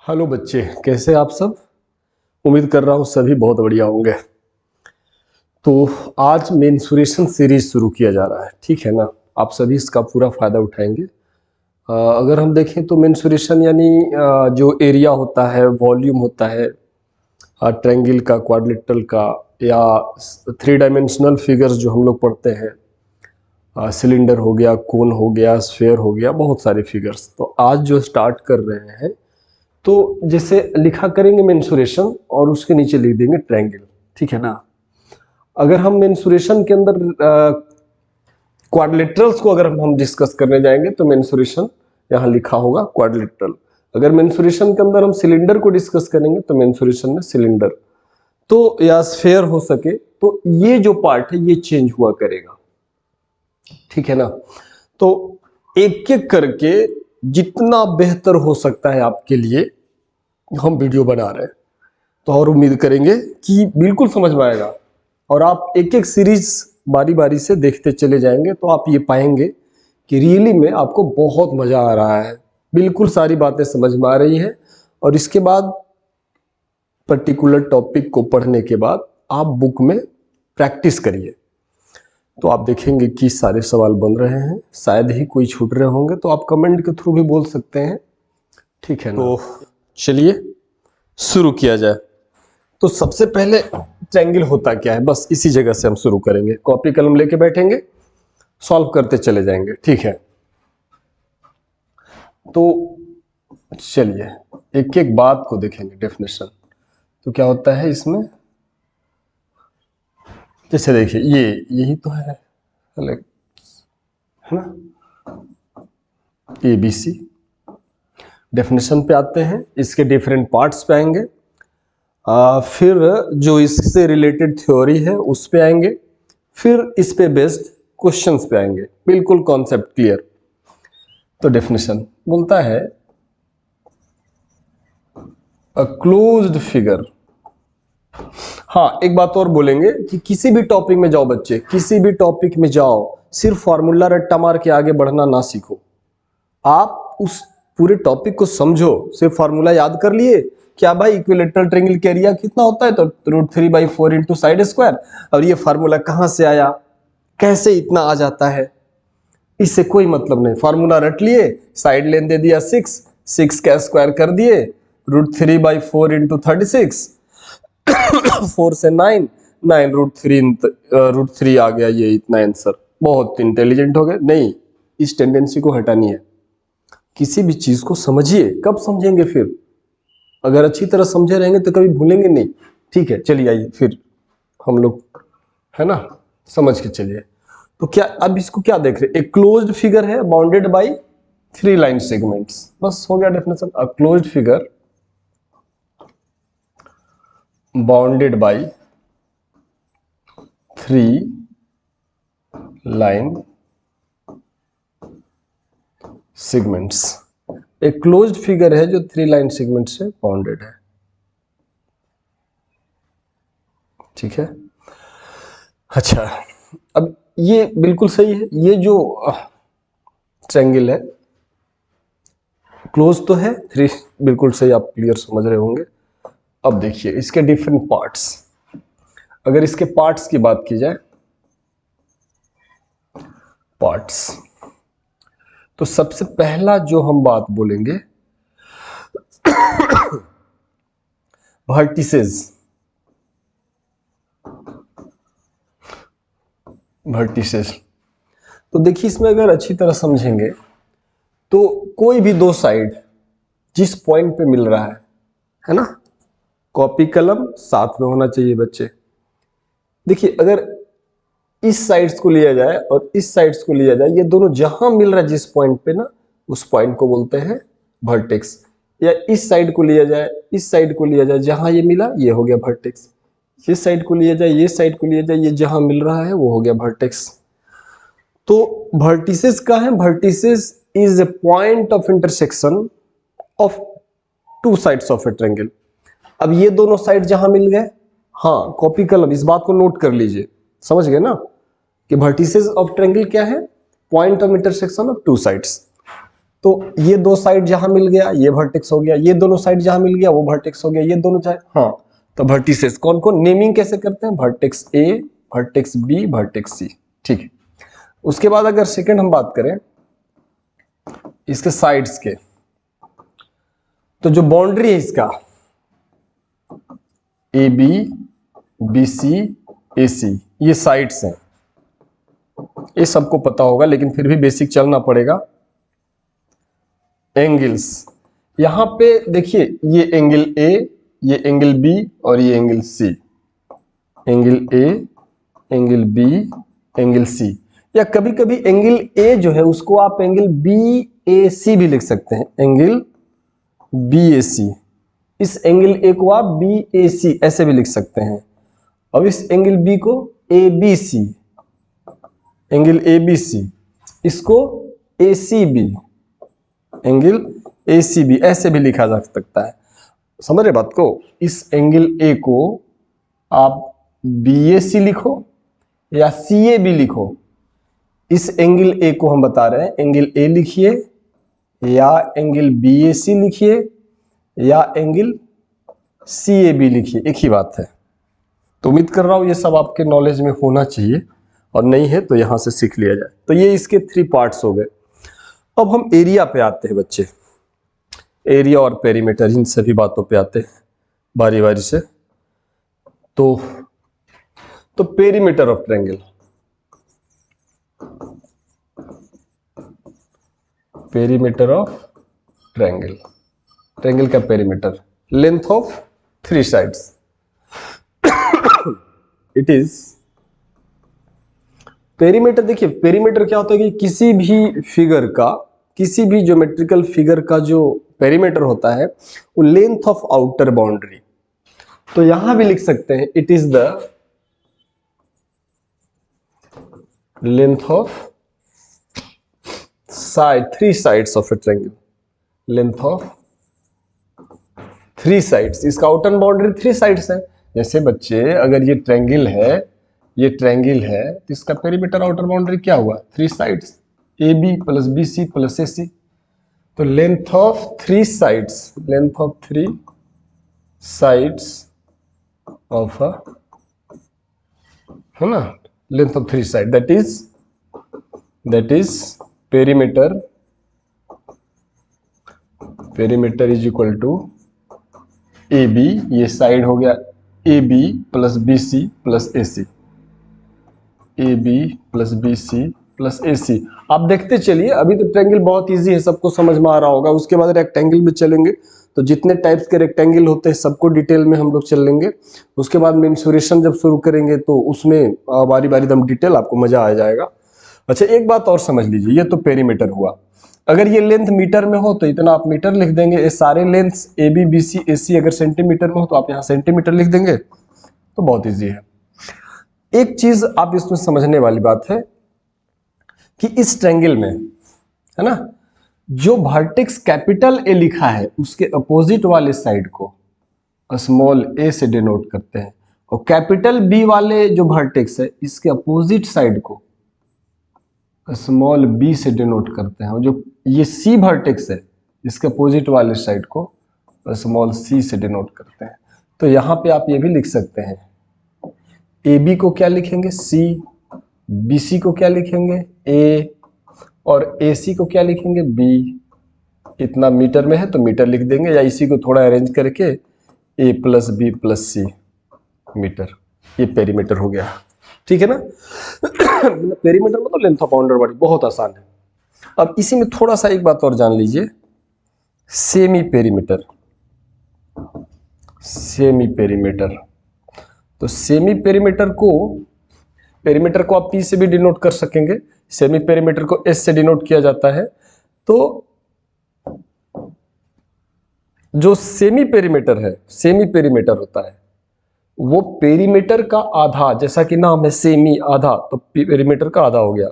Hello बच्चे, कैसे आप सब। उम्मीद कर रहा हूँ सभी बहुत बढ़िया होंगे। तो आज मेंसुरेशन सीरीज शुरू किया जा रहा है, ठीक है ना। आप सभी इसका पूरा फायदा उठाएंगे। अगर हम देखें तो मेंसुरेशन यानी जो एरिया होता है, वॉल्यूम होता है ट्रायंगल का, क्वाड्रिलेटरल का, या 3 डायमेंशनल फिगर्स जो हम लोग पढ़ते हैं, सिलेंडर हो गया, कोन हो गया, स्फेयर हो गया, बहुत सारे फिगर्स। तो आज जो स्टार्ट कर रहे हैं, तो जैसे लिखा करेंगे मेंसुरेशन और उसके नीचे लिख देंगे ट्रायंगल, ठीक है ना। अगर हम मेंसुरेशन के अंदर क्वाड्रिलेटरल्स को अगर हम डिस्कस करने जाएंगे तो मेंसुरेशन यहाँ लिखा होगा क्वाड्रिलेटरल। अगर मेंसुरेशन के अंदर हम सिलेंडर को डिस्कस करेंगे तो मेंसुरेशन में सिलेंडर, तो या स्फेयर हो सके, तो ये जो पार्ट है ये चेंज हुआ करेगा, ठीक है ना। तो एक एक करके जितना बेहतर हो सकता है आपके लिए हम वीडियो बना रहे हैं, तो और उम्मीद करेंगे कि बिल्कुल समझ में आएगा और आप एक एक सीरीज बारी बारी से देखते चले जाएंगे तो आप ये पाएंगे कि रियली में आपको बहुत मजा आ रहा है, बिल्कुल सारी बातें समझ में आ रही है। और इसके बाद पर्टिकुलर टॉपिक को पढ़ने के बाद आप बुक में प्रैक्टिस करिए, तो आप देखेंगे कि सारे सवाल बन रहे हैं। शायद ही कोई छूट रहे होंगे, तो आप कमेंट के थ्रू भी बोल सकते हैं, ठीक है ना। तो चलिए शुरू किया जाए। तो सबसे पहले ट्रायंगल होता क्या है, बस इसी जगह से हम शुरू करेंगे। कॉपी कलम लेके बैठेंगे, सॉल्व करते चले जाएंगे, ठीक है। तो चलिए एक एक बात को देखेंगे। डेफिनेशन तो क्या होता है इसमें, जैसे देखिए यही तो है ना, ABC। डेफिनेशन पे आते हैं, इसके डिफरेंट पार्ट्स पे आएंगे, फिर जो इससे रिलेटेड थ्योरी है उस पे आएंगे, फिर इस पे बेस्ड क्वेश्चंस पे आएंगे, बिल्कुल कॉन्सेप्ट क्लियर। तो डेफिनेशन बोलता है अ क्लोज्ड फिगर। हाँ, एक बात और बोलेंगे कि किसी भी टॉपिक में जाओ बच्चे, किसी भी टॉपिक में जाओ, सिर्फ फॉर्मूला रट्टा मार के आगे बढ़ना ना सीखो। आप उस पूरे टॉपिक को समझो। सिर्फ फॉर्मूला याद कर लिए, क्या भाई इक्विलेटरल ट्रायंगल का एरिया कितना होता है, तो √3/4 इंटू साइड स्क्वायर। और ये फार्मूला कहां से आया, कैसे इतना आ जाता है, इससे कोई मतलब नहीं। फार्मूला रट लिए, साइड लेन दे दिया 6 का स्क्वायर कर दिए, √3/4 इंटू 36, 4 से 9, 9 √3 आ गया, ये इतना आंसर। बहुत इंटेलिजेंट हो गए। नहीं, इस टेंडेंसी को हटानी है। किसी भी चीज को समझिए, कब समझेंगे फिर, अगर अच्छी तरह समझे रहेंगे तो कभी भूलेंगे नहीं, ठीक है। चलिए आइए फिर हम लोग, है ना, समझ के चलिए। तो क्या अब इसको क्या देख रहे हैं, एक क्लोज्ड फिगर है बाउंडेड बाय 3 लाइन सेगमेंट्स, बस हो गया definition. A closed figure bounded by 3 line segments. एक क्लोज्ड फिगर है जो 3 लाइन सेगमेंट से बाउंडेड है, ठीक है। अच्छा, अब ये बिल्कुल सही है। ये जो ट्रायंगल है क्लोज तो है, 3 बिल्कुल सही, आप क्लियर समझ रहे होंगे। अब देखिए इसके डिफरेंट पार्ट्स। अगर इसके पार्ट्स की बात की जाए, पार्ट्स, तो सबसे पहला जो हम बात बोलेंगे वर्टिसेस। वर्टिसेस तो देखिए इसमें अगर अच्छी तरह समझेंगे तो कोई भी दो साइड जिस पॉइंट पे मिल रहा है ना, कॉपी कलम साथ में होना चाहिए बच्चे। देखिए अगर इस साइड्स को लिया जाए और इस साइड्स को लिया जाए, ये दोनों जहां मिल रहा है जिस पॉइंट पे ना, उस पॉइंट को बोलते हैं वर्टेक्स। या इस साइड को लिया जाए, इस साइड को लिया जाए, जहां ये मिला ये हो गया वर्टेक्स। इस साइड को लिया जाए, ये साइड को लिया जाए, ये जहां मिल रहा है वो हो गया वर्टेक्स। तो वर्टिसेस का है, vertices is a point of intersection of 2 sides of A triangle. अब ये दोनों साइड जहां मिल गए, हाँ कॉपी कलम इस बात को नोट कर लीजिए, समझ गए ना कि वर्टिसेस ऑफ ट्रायंगल क्या है, point of intersection of 2 sides. तो ये दो साइड जहां मिल गया ये वर्टेक्स हो गया, ये दोनों साइड जहां मिल गया वो वर्टेक्स हो गया, ये दोनों साइड, हाँ। तो वर्टिसेस कौन कौन, नेमिंग कैसे करते हैं, vertex A, vertex B, vertex C, ठीक है। उसके बाद अगर सेकंड हम बात करें इसके साइड्स के, तो जो बाउंड्री है इसका ए बी, बी सी, ए सी, ये साइड्स हैं, ये सबको पता होगा लेकिन फिर भी बेसिक चलना पड़ेगा। एंगल्स, यहां पे देखिए ये एंगल ए, ये एंगल बी और ये angle C, angle A, angle B, angle C, या कभी कभी एंगल ए जो है उसको आप एंगल बी ए सी भी लिख सकते हैं, एंगल बी ए सी, इस एंगल ए को आप बी ए सी ऐसे भी लिख सकते हैं, अब इस एंगल बी को A B C, angle A B C, इसको A C B, angle A C B ऐसे भी लिखा जा सकता है, समझ रहे बात को। इस एंगल ए को आप बी ए सी लिखो या सी ए बी लिखो, इस एंगल ए को हम बता रहे हैं एंगल ए लिखिए या एंगल बी ए सी लिखिए या एंगल सी ए बी लिखिए, एक ही बात है। तो उम्मीद कर रहा हूं ये सब आपके नॉलेज में होना चाहिए, और नहीं है तो यहां से सीख लिया जाए। तो ये इसके 3 पार्ट्स हो गए। अब हम एरिया पे आते हैं बच्चे, एरिया और पेरीमीटर, इन सभी बातों पे आते हैं बारी बारी से। तो perimeter of triangle, perimeter of triangle, triangle का perimeter, length of 3 sides, it is perimeter. देखिए पेरीमीटर क्या होता है कि किसी भी फिगर का, किसी भी ज्योमेट्रिकल फिगर का जो पेरीमीटर होता है वो लेंथ ऑफ आउटर बाउंड्री, तो यहां भी लिख सकते हैं it is the length of side 3 sides of A triangle, length of 3 sides, इसका आउटर बाउंड्री 3 साइड्स है। जैसे बच्चे अगर ये ट्रायंगल है, ये ट्रायंगल है, तो इसका पेरीमीटर आउटर बाउंड्री क्या हुआ, 3 sides, A B plus B C plus A C. तो length of 3 sides, length of 3 sides of a, है ना, length of 3 side, that is perimeter, perimeter is equal to A B, ये side हो गया A B plus B C plus A C, A B plus B C plus A C. आप देखते चलिए, अभी तो ट्रायंगल बहुत इजी है, सबको समझ में आ रहा होगा। उसके बाद रेक्टेंगल में चलेंगे, तो जितने टाइप्स के रेक्टेंगल होते हैं सबको डिटेल में हम लोग चल लेंगे। उसके बाद मेंसुरेशन जब शुरू करेंगे तो उसमें बारी बारी एकदम डिटेल, आपको मजा आ जाएगा। अच्छा एक बात और समझ लीजिए, ये तो पेरीमीटर हुआ। अगर ये लेंथ मीटर में हो तो इतना आप मीटर लिख देंगे, ये सारे lengths A B B C A C अगर सेंटीमीटर में हो तो आप यहाँ सेंटीमीटर लिख देंगे, तो बहुत ईजी है। एक चीज आप इसमें समझने वाली बात है कि इस ट्रायंगल में, है ना, जो वर्टेक्स कैपिटल ए लिखा है उसके अपोजिट वाले साइड को स्मॉल ए से डिनोट करते हैं, और कैपिटल बी वाले जो वर्टेक्स है इसके अपोजिट साइड को स्मॉल बी से डिनोट करते हैं, और जो ये सी वर्टेक्स है इसके अपोजिट वाले साइड को स्मॉल सी से डिनोट करते हैं। तो यहां पे आप ये भी लिख सकते हैं, ए बी को क्या लिखेंगे सी, बी सी को क्या लिखेंगे ए, और ए सी को क्या लिखेंगे बी। इतना मीटर में है तो मीटर लिख देंगे, या इसी को थोड़ा अरेंज करके ए प्लस बी प्लस सी मीटर, ये पेरीमीटर हो गया, ठीक है ना। पेरीमीटर मतलब लेंथ ऑफ बाउंडर बॉडी, बहुत आसान है। अब इसी में थोड़ा सा एक बात और जान लीजिए, सेमी पेरीमीटर, सेमी पेरीमीटर। तो सेमी पेरीमीटर को आप पी से भी डिनोट कर सकेंगे, सेमी पेरीमीटर को एस से डिनोट किया जाता है। तो जो सेमी पेरीमीटर है, सेमी पेरीमीटर होता है वो पेरीमीटर का आधा, जैसा कि नाम है सेमी आधा, तो पेरीमीटर का आधा हो गया।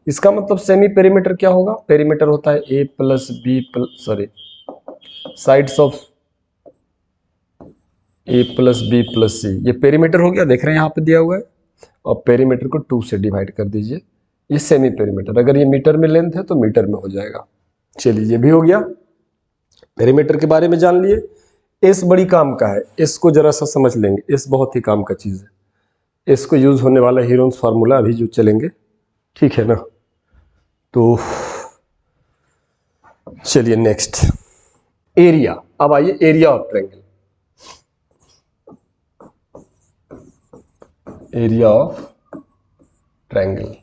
इसका मतलब सेमी पेरीमीटर क्या होगा, पेरीमीटर होता है A plus B plus sorry sides of A plus B plus C, ये पेरीमीटर हो गया, देख रहे हैं यहाँ पे दिया हुआ है। और पेरीमीटर को 2 से डिवाइड कर दीजिए, ये सेमी पेरीमीटर। अगर ये मीटर में लेंथ है तो मीटर में हो जाएगा। चलिए ये भी हो गया, पेरीमीटर के बारे में जान लिए। एस बड़ी काम का है, एस को जरा सा समझ लेंगे, एस बहुत ही काम का चीज है। एस को यूज होने वाला हीरोन्स फार्मूला अभी जो चलेंगे, ठीक है ना। तो चलिए नेक्स्ट, एरिया। अब आइए area of triangle, area of triangle.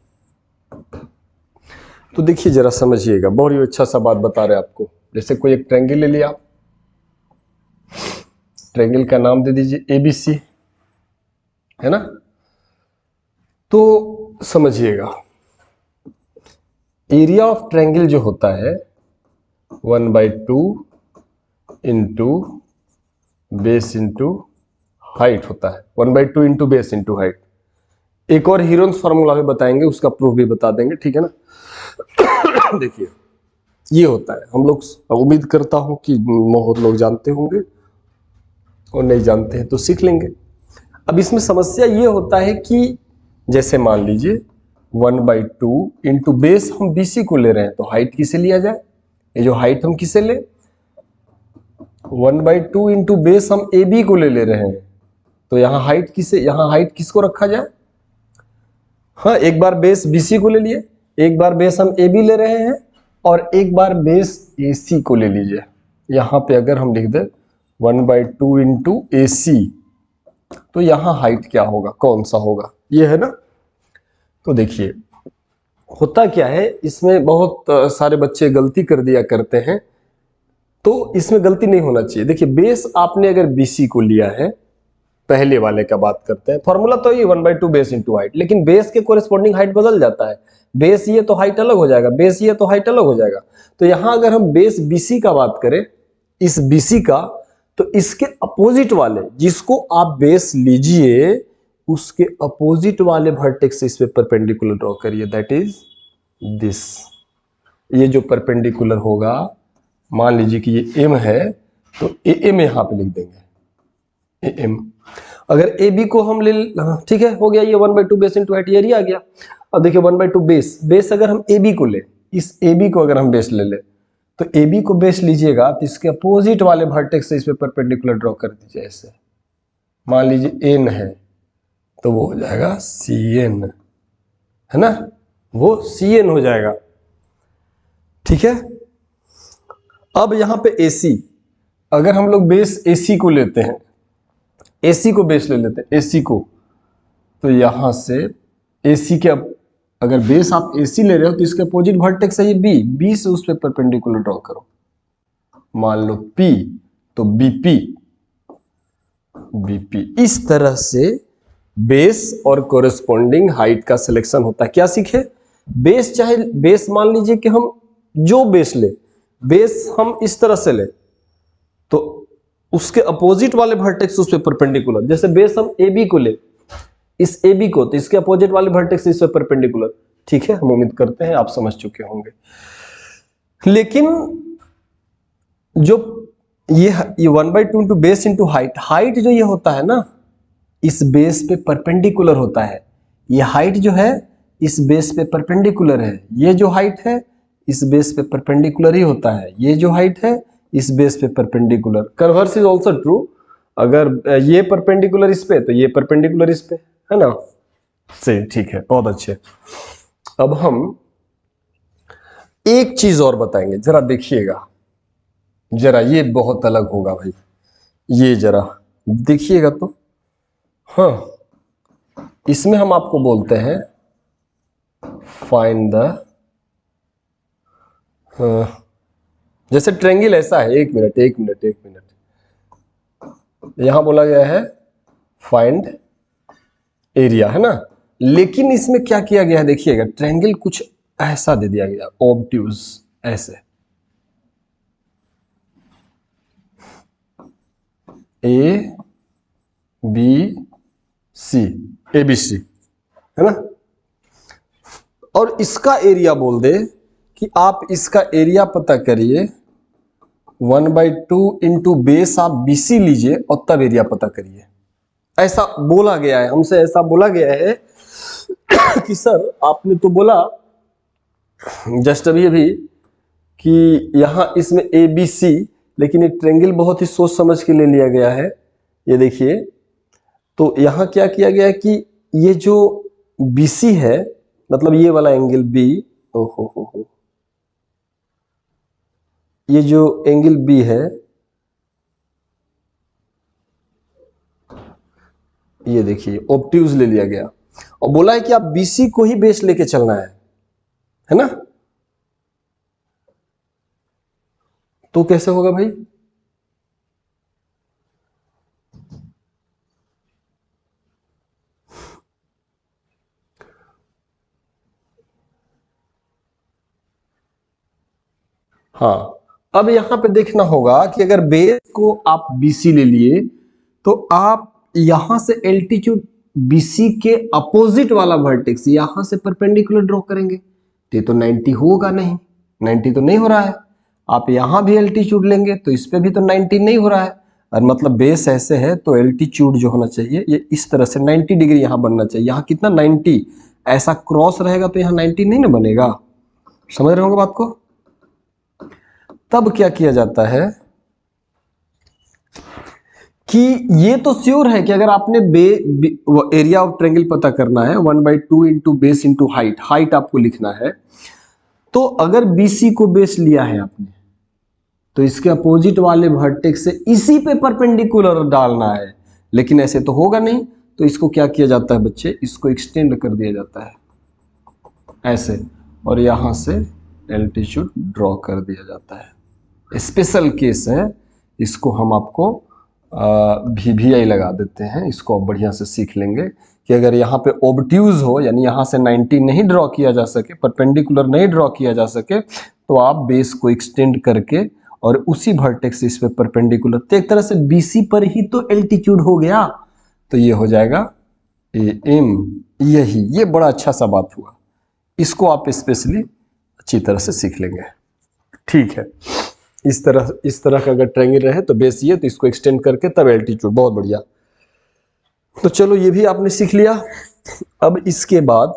तो देखिए जरा समझिएगा, बहुत ही अच्छा सा बात बता रहे हैं आपको। जैसे कोई एक ट्रायंगल ले लिया, ट्रायंगल का नाम दे दीजिए एबीसी, है ना। तो समझिएगा, एरिया ऑफ ट्रायंगल जो होता है 1/2 इंटू बेस इंटू हाइट होता है, 1/2 इंटू बेस इंटू हाइट। एक और हीरोन्स फार्मूला भी बताएंगे, उसका प्रूफ भी बता देंगे, ठीक है ना। देखिए ये होता है, हम लोग उम्मीद करता हूं कि बहुत लोग जानते होंगे, और नहीं जानते हैं तो सीख लेंगे। अब इसमें समस्या ये होता है कि जैसे मान लीजिए 1/2 इंटू बेस हम बीसी को ले रहे हैं, तो हाइट किसे लिया जाए, ये जो हाइट हम किसे ले, 1/2 इंटू बेस हम ए बी को ले रहे हैं, तो यहाँ हाइट किसे, यहाँ हाइट किसको रखा जाए। हाँ, एक बार बेस बीसी को ले लिए, एक बार बेस हम ए बी ले रहे हैं, और एक बार बेस ए सी को ले लीजिए। यहाँ पे अगर हम लिख दे 1/2 इंटू ए सी, तो यहाँ हाइट क्या होगा, कौन सा होगा, ये है ना। तो देखिए होता क्या है, इसमें बहुत सारे बच्चे गलती कर दिया करते हैं, तो इसमें गलती नहीं होना चाहिए। देखिए बेस आपने अगर बीसी को लिया है, पहले वाले का बात करते हैं, फॉर्मूला तो ये 1/2 बेस इंटू हाइट, लेकिन बेस के कोरेस्पॉन्डिंग हाइट बदल जाता है। बेस ये तो हाइट अलग हो जाएगा, बेस ये तो हाइट अलग हो जाएगा। तो यहां अगर हम बेस बीसी का बात करें, इस बीसी का, तो इसके अपोजिट वाले, जिसको आप बेस लीजिए, उसके अपोजिट वाले वर्टेक्स से इस पे परपेंडिकुलर ड्रॉ करिए, दैट इज दिस। ये जो परपेंडिकुलर होगा, मान लीजिए कि ये m है, तो am यहां पे लिख देंगे, am। अगर ए बी को हम ले, ठीक है, हो गया ये 1/2 बेस इंटू हाइट, एरिया आ गया। अब देखिए 1/2 बेस, बेस अगर हम ए बी को ले, इस ए बी को अगर हम बेस ले ले, तो ए बी को बेस लीजिएगा, तो इसके अपोजिट वाले वर्टेक्स से इस पे परपेंडिकुलर ड्रॉ कर दीजिए ऐसे। मान लीजिए एन है, तो वो हो जाएगा सी एन, है ना, वो सी एन हो जाएगा, ठीक है। अब यहां पे ए सी, अगर हम लोग बेस ए सी को लेते हैं, एसी को बेस ले लेते हैं, एसी को, तो यहां से एसी के, अगर बेस आप एसी ले रहे हो, तो इसके अपोजिट वर्टेक्स है ये बी, बी से उस पे परपेंडिकुलर ड्रॉ करो, मान लो पी, तो बीपी, बीपी। इस तरह से बेस और कोरेस्पॉन्डिंग हाइट का सिलेक्शन होता है। क्या सीखे, बेस, चाहे बेस मान लीजिए कि हम जो बेस ले, बेस हम इस तरह से ले, तो उसके अपोजिट वाले वर्टेक्स उस पे परपेंडिकुलर, जैसे बेस हम ए बी को ले, इस ए बी को, तो इसके अपोजिट वाले वर्टेक्स इस पे परपेंडिकुलर, ठीक है। हम उम्मीद करते हैं आप समझ चुके होंगे। लेकिन जो ये 1/2 into base into height, height जो ये होता है ना, इस बेस पे परपेंडिकुलर होता है। ये हाइट जो है इस बेस पे परपेंडिकुलर है, ये जो हाइट है इस बेस पे परपेंडिकुलर ही होता है, ये जो हाइट है इस बेस पे perpendicular. Converse is also true, अगर ये परपेंडिकुलर इस पे, तो ये परपेंडिकुलर इस पे, है ना। सही, ठीक है, बहुत अच्छे। अब हम एक चीज और बताएंगे, जरा देखिएगा, जरा ये बहुत अलग होगा भाई, ये जरा देखिएगा। तो हाँ, इसमें हम आपको बोलते हैं फाइंड द, जैसे ट्रायंगल ऐसा है, एक मिनट, यहां बोला गया है फाइंड एरिया, है ना। लेकिन इसमें क्या किया गया है, देखिएगा, ट्रायंगल कुछ ऐसा दे दिया गया, ऑब्ट्यूज, ऐसे ए बी सी, ए बी सी, है ना। और इसका एरिया बोल दे कि आप इसका एरिया पता करिए, 1/2 इंटू बेस आप बीसी लीजिए और तब एरिया पता करिए। ऐसा बोला गया है हमसे, ऐसा बोला गया है कि सर आपने तो बोला जस्ट अभी कि यहाँ इसमें ABC, लेकिन ये ट्रेंगल बहुत ही सोच समझ के ले लिया गया है। ये देखिए, तो यहाँ क्या किया गया है कि ये जो BC है, मतलब ये वाला एंगल B, हो, ये जो एंगल B है, ये देखिए ऑब्ट्यूज ले लिया गया और बोला है कि आप BC को ही बेस लेके चलना है ना। तो कैसे होगा भाई? हाँ, अब यहां पे देखना होगा कि अगर बेस को आप BC ले लिए तो आप यहां से एल्टीट्यूड BC के अपोजिट वाला वर्टेक्स यहां से परपेंडिकुलर ड्रॉ करेंगे। तो ये तो 90 होगा नहीं, 90 तो नहीं हो रहा है। आप यहां भी एल्टीट्यूड लेंगे तो इस पे भी तो 90 नहीं हो रहा है, और मतलब बेस ऐसे है तो एल्टीट्यूड जो होना चाहिए ये इस तरह से 90 डिग्री यहां बनना चाहिए। यहां कितना 90, ऐसा क्रॉस रहेगा तो यहां 90 नहीं ना बनेगा। समझ रहे होंगे बात को? तब क्या किया जाता है कि ये तो श्योर है कि अगर आपने एरिया ऑफ ट्रायंगल पता करना है 1/2 into base into height, height आपको लिखना है, तो अगर BC को बेस लिया है आपने तो इसके अपोजिट वाले वर्टेक्स से इसी पे परपेंडिकुलर डालना है, लेकिन ऐसे तो होगा नहीं। तो इसको क्या किया जाता है बच्चे, इसको एक्सटेंड कर दिया जाता है ऐसे, और यहां से एल्टीट्यूड ड्रॉ कर दिया जाता है। स्पेशल केस है, इसको हम आपको VVI लगा देते हैं। इसको आप बढ़िया से सीख लेंगे कि अगर यहाँ पे ऑब्ट्यूज हो, यानी यहाँ से 90 नहीं ड्रॉ किया जा सके, परपेंडिकुलर नहीं ड्रॉ किया जा सके, तो आप बेस को एक्सटेंड करके और उसी वर्टेक्स इस पे परपेंडिकुलर, तो एक तरह से BC पर ही तो एल्टीट्यूड हो गया, तो ये हो जाएगा AM। यही, ये बड़ा अच्छा सा बात हुआ, इसको आप स्पेशली अच्छी तरह से सीख लेंगे। ठीक है, इस तरह का अगर ट्रायंगल रहे तो बेस ये, तो इसको एक्सटेंड करके तब एल्टीट्यूड, बहुत बढ़िया। तो चलो ये भी आपने सीख लिया। अब इसके बाद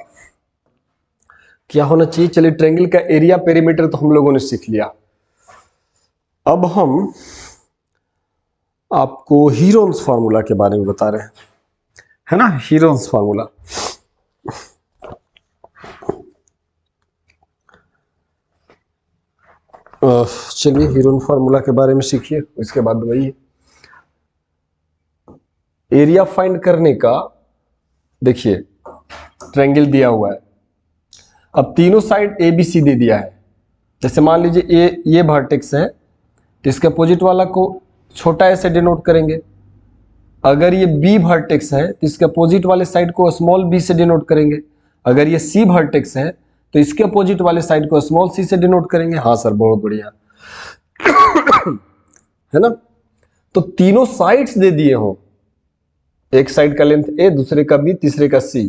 क्या होना चाहिए, चलिए ट्रायंगल का एरिया पेरीमीटर तो हम लोगों ने सीख लिया। अब हम आपको हीरोन्स फार्मूला के बारे में बता रहे हैं, है ना, हीरोन्स फार्मूला। चलिए हीरोन फार्मूला के बारे में सीखिए, इसके बाद वही एरिया फाइंड करने का। देखिए ट्रायंगल दिया हुआ है, अब तीनों साइड ABC दे दिया है। जैसे मान लीजिए ये वर्टेक्स है, तो इसके अपोजिट वाला को छोटा a से डिनोट करेंगे। अगर ये B वर्टेक्स है तो इसके अपोजिट वाले साइड को स्मॉल b से डिनोट करेंगे। अगर ये C वर्टेक्स है तो इसके अपोजिट वाले साइड को स्मॉल c से डिनोट करेंगे। हाँ सर, बहुत बढ़िया है ना। तो तीनों साइड्स दे दिए हो, एक साइड का लेंथ A, दूसरे का B, तीसरे का C।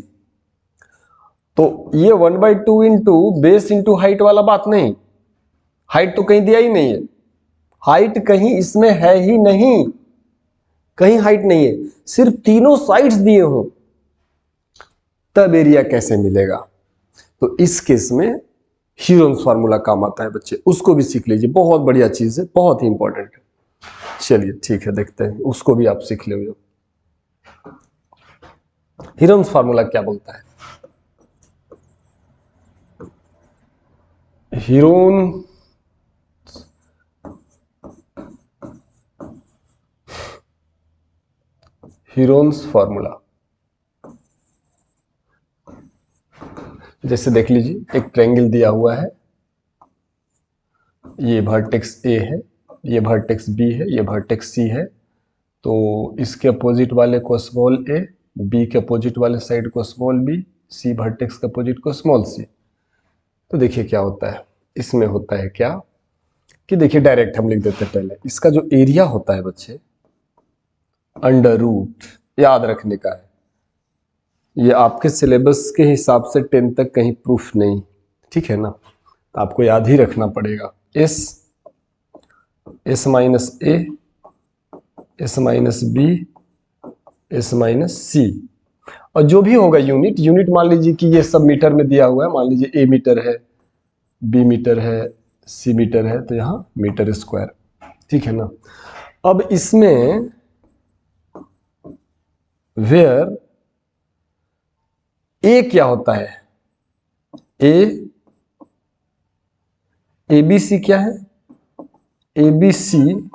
तो ये 1/2 इंटू बेस इंटू हाइट वाला बात नहीं, हाइट तो कहीं दिया ही नहीं है, हाइट कहीं इसमें है ही नहीं, कहीं हाइट नहीं है, सिर्फ तीनों साइड्स दिए हो, तब एरिया कैसे मिलेगा। तो इस केस में हीरोन्स फार्मूला काम आता है बच्चे, उसको भी सीख लीजिए, बहुत बढ़िया चीज है, बहुत ही इंपॉर्टेंट है। चलिए ठीक है, देखते हैं, उसको भी आप सीख लो। हीरोन्स फार्मूला क्या बोलता है? हीरोन्स फार्मूला जैसे देख लीजिए, एक ट्रायंगल दिया हुआ है, ये वर्टेक्स A है, ये वर्टेक्स B है, ये वर्टेक्स C है। तो इसके अपोजिट वाले को स्मॉल a, B के अपोजिट वाले साइड को स्मॉल b, C वर्टेक्स के अपोजिट को स्मॉल c। तो देखिए क्या होता है, इसमें होता है क्या कि देखिए डायरेक्ट हम लिख देते हैं, पहले इसका जो एरिया होता है बच्चे, अंडर रूट, याद रखने का है, ये आपके सिलेबस के हिसाब से 10 तक कहीं प्रूफ नहीं, ठीक है ना, तो आपको याद ही रखना पड़ेगा। s minus a, s minus b, s minus c, और जो भी होगा यूनिट मान लीजिए कि ये सब मीटर में दिया हुआ है, मान लीजिए a मीटर है, b मीटर है, सी मीटर है तो यहाँ मीटर स्क्वायर, ठीक है ना। अब इसमें वेयर ए क्या होता है, ए बी सी क्या है, A B C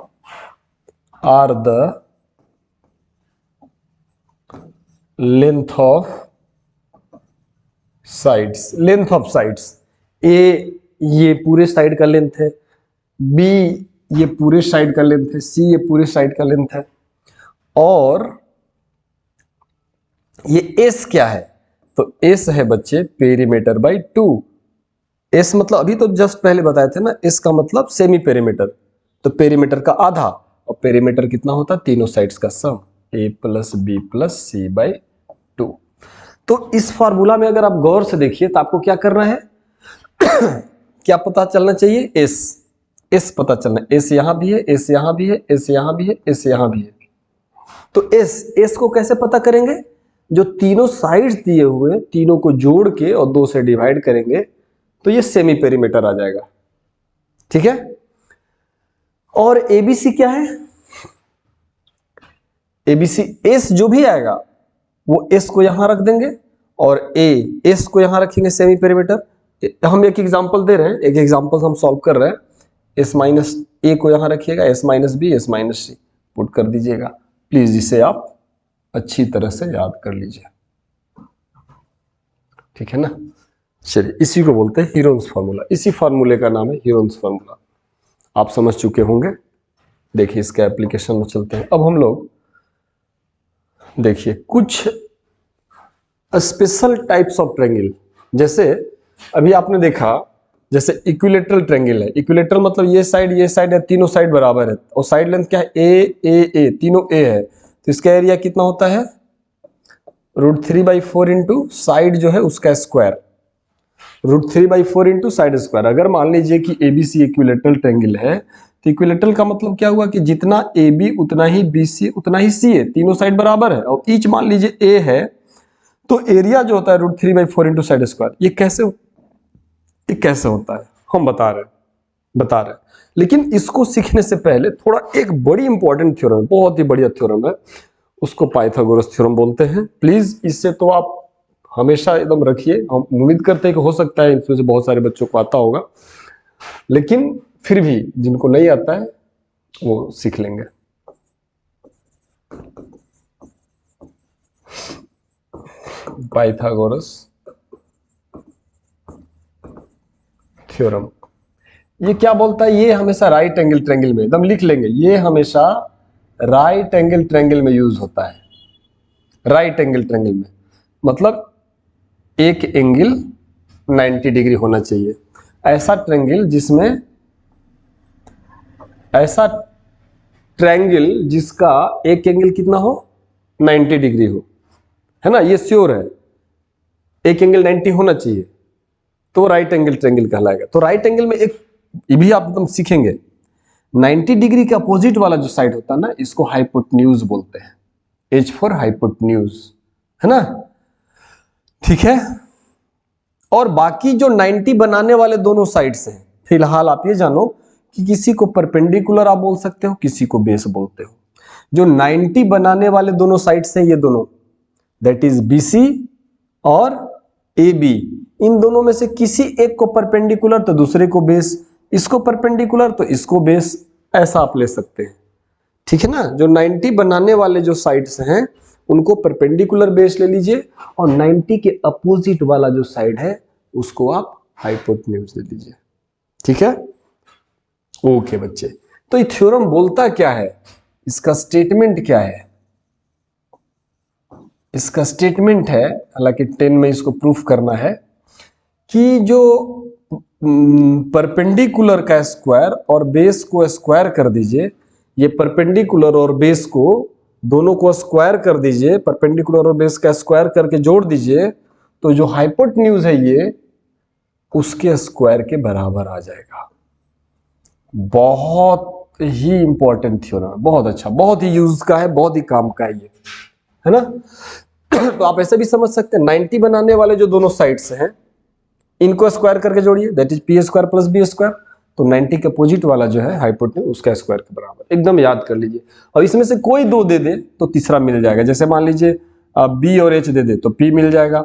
are the length of sides, length of sides. ए ये पूरे साइड का लेंथ है, बी ये पूरे साइड का लेंथ है, सी ये पूरे साइड का लेंथ है, और ये एस क्या है, तो एस है बच्चे पेरीमीटर बाई 2। एस मतलब अभी तो जस्ट पहले बताए थे ना, एस का मतलब सेमी पेरीमीटर, तो पेरीमीटर का आधा, और पेरीमीटर कितना होता है, तीनों साइड्स का sum, A plus B plus C by 2। तो इस फार्मूला में अगर आप गौर से देखिए तो आपको क्या करना है क्या पता चलना चाहिए, एस पता चलना, एस यहां भी है, एस यहां भी है, एस यहां भी है, एस यहां भी है। तो एस को कैसे पता करेंगे, जो तीनों साइड्स दिए हुए तीनों को जोड़ के और 2 से डिवाइड करेंगे तो ये सेमी पेरीमीटर आ जाएगा, ठीक है। और एबीसी क्या है, एबीसी एस जो भी आएगा वो एस को यहां रख देंगे और एस को यहां रखेंगे सेमी पेरीमीटर। हम एक एग्जांपल दे रहे हैं, एक एग्जांपल हम सॉल्व कर रहे हैं, एस माइनस ए को यहां रखिएगा, S minus B, S minus C put कर दीजिएगा। प्लीज इसे आप अच्छी तरह से याद कर लीजिए, ठीक है ना। चलिए इसी को बोलते हैं हीरोन्स फार्मूला, इसी फार्मूले का नाम है हीरोन्स फार्मूला, आप समझ चुके होंगे। देखिए इसके एप्लीकेशन में चलते हैं। अब हम लोग देखिए कुछ स्पेशल टाइप्स ऑफ ट्रायंगल, जैसे अभी आपने देखा जैसे इक्विलेटरल ट्रायंगल है, इक्विलेटरल मतलब ये साइड है, तीनों साइड बराबर है, और साइड लेंथ क्या है, ए तीनों ए है, तो इसका एरिया कितना होता है, √3/4 इंटू साइड जो है उसका स्क्वायर, √3/4 इंटू साइड स्क्वायर। अगर मान लीजिए कि एबीसी इक्विलेटरल ट्रायंगल है, तो इक्विलेटरल का मतलब क्या हुआ कि जितना ए बी उतना ही बी सी उतना ही सी है, तीनों साइड बराबर है, और ईच मान लीजिए ए है, तो एरिया जो होता है √3/4 इंटू साइड स्क्वायर। ये कैसे होता है हम बता रहे हैं। लेकिन इसको सीखने से पहले थोड़ा एक बड़ी इंपॉर्टेंट थ्योरम है, बहुत ही बढ़िया थ्योरम है, उसको पाइथागोरस थ्योरम बोलते हैं। प्लीज इससे तो आप हमेशा एकदम रखिए, हम उम्मीद करते हैं कि हो सकता है इसमें से बहुत सारे बच्चों को आता होगा, लेकिन फिर भी जिनको नहीं आता है वो सीख लेंगे। पाइथागोरस थ्योरम ये क्या बोलता है, ये हमेशा राइट एंगल ट्रायंगल में, एकदम लिख लेंगे, ये हमेशा राइट एंगल ट्रायंगल में यूज होता है। राइट एंगल ट्रायंगल में मतलब एक एंगल 90 डिग्री होना चाहिए, ऐसा ट्रायंगल जिसका एक एंगल कितना हो, 90 डिग्री हो, है ना, ये श्योर है, एक एंगल 90 होना चाहिए, तो राइट एंगल ट्रायंगल कहलाएगा। तो राइट एंगल में एक ये भी आप एकदम सीखेंगे, 90 डिग्री के अपोजिट वाला जो साइड होता है ना, इसको हाइपोटेन्यूज बोलते हैं, H फॉर हाइपोटेन्यूज, है ना, ठीक है। और बाकी जो 90 बनाने वाले दोनों साइड्स हैं, फिलहाल आप ये जानो कि किसी को परपेंडिकुलर आप बोल सकते हो, किसी को बेस बोलते हो। जो 90 बनाने वाले दोनों साइड्स हैं ये दोनों, दैट इज BC और AB, इन दोनों में से किसी एक को परपेंडिकुलर तो दूसरे को बेस, इसको परपेंडिकुलर तो इसको बेस, ऐसा आप ले सकते हैं, ठीक है ना। जो 90 बनाने वाले जो साइड्स हैं उनको परपेंडिकुलर बेस ले लीजिए, और 90 के अपोजिट वाला जो साइड है उसको आप हाइपोटेन्यूज ले लीजिए, ठीक है। ओके बच्चे, तो ये थ्योरम बोलता क्या है, इसका स्टेटमेंट क्या है, इसका स्टेटमेंट है, हालांकि 10 में इसको प्रूफ करना है कि जो परपेंडिकुलर का स्क्वायर और बेस को स्क्वायर कर दीजिए, ये परपेंडिकुलर और बेस को दोनों को स्क्वायर कर दीजिए, परपेंडिकुलर और बेस का स्क्वायर करके जोड़ दीजिए, तो जो हाइपोटेन्यूज है ये उसके स्क्वायर के बराबर आ जाएगा। बहुत ही इंपॉर्टेंट थ्योरम है, बहुत अच्छा, बहुत ही यूज का है, बहुत ही काम का है ये, है ना। तो आप ऐसे भी समझ सकते हैं, 90 बनाने वाले जो दोनों साइड्स हैं इनको स्क्वायर करके जोड़िए, that is P square plus B square, तो 90 के अपोजिट वाला जो है हाइपोटेन्यूज उसका स्क्वायर के बराबर, एकदम याद कर लीजिए। और इसमें से कोई दो दे दे तो तीसरा मिल जाएगा। जैसे मान लीजिए बी और एच दे दे तो पी मिल जाएगा,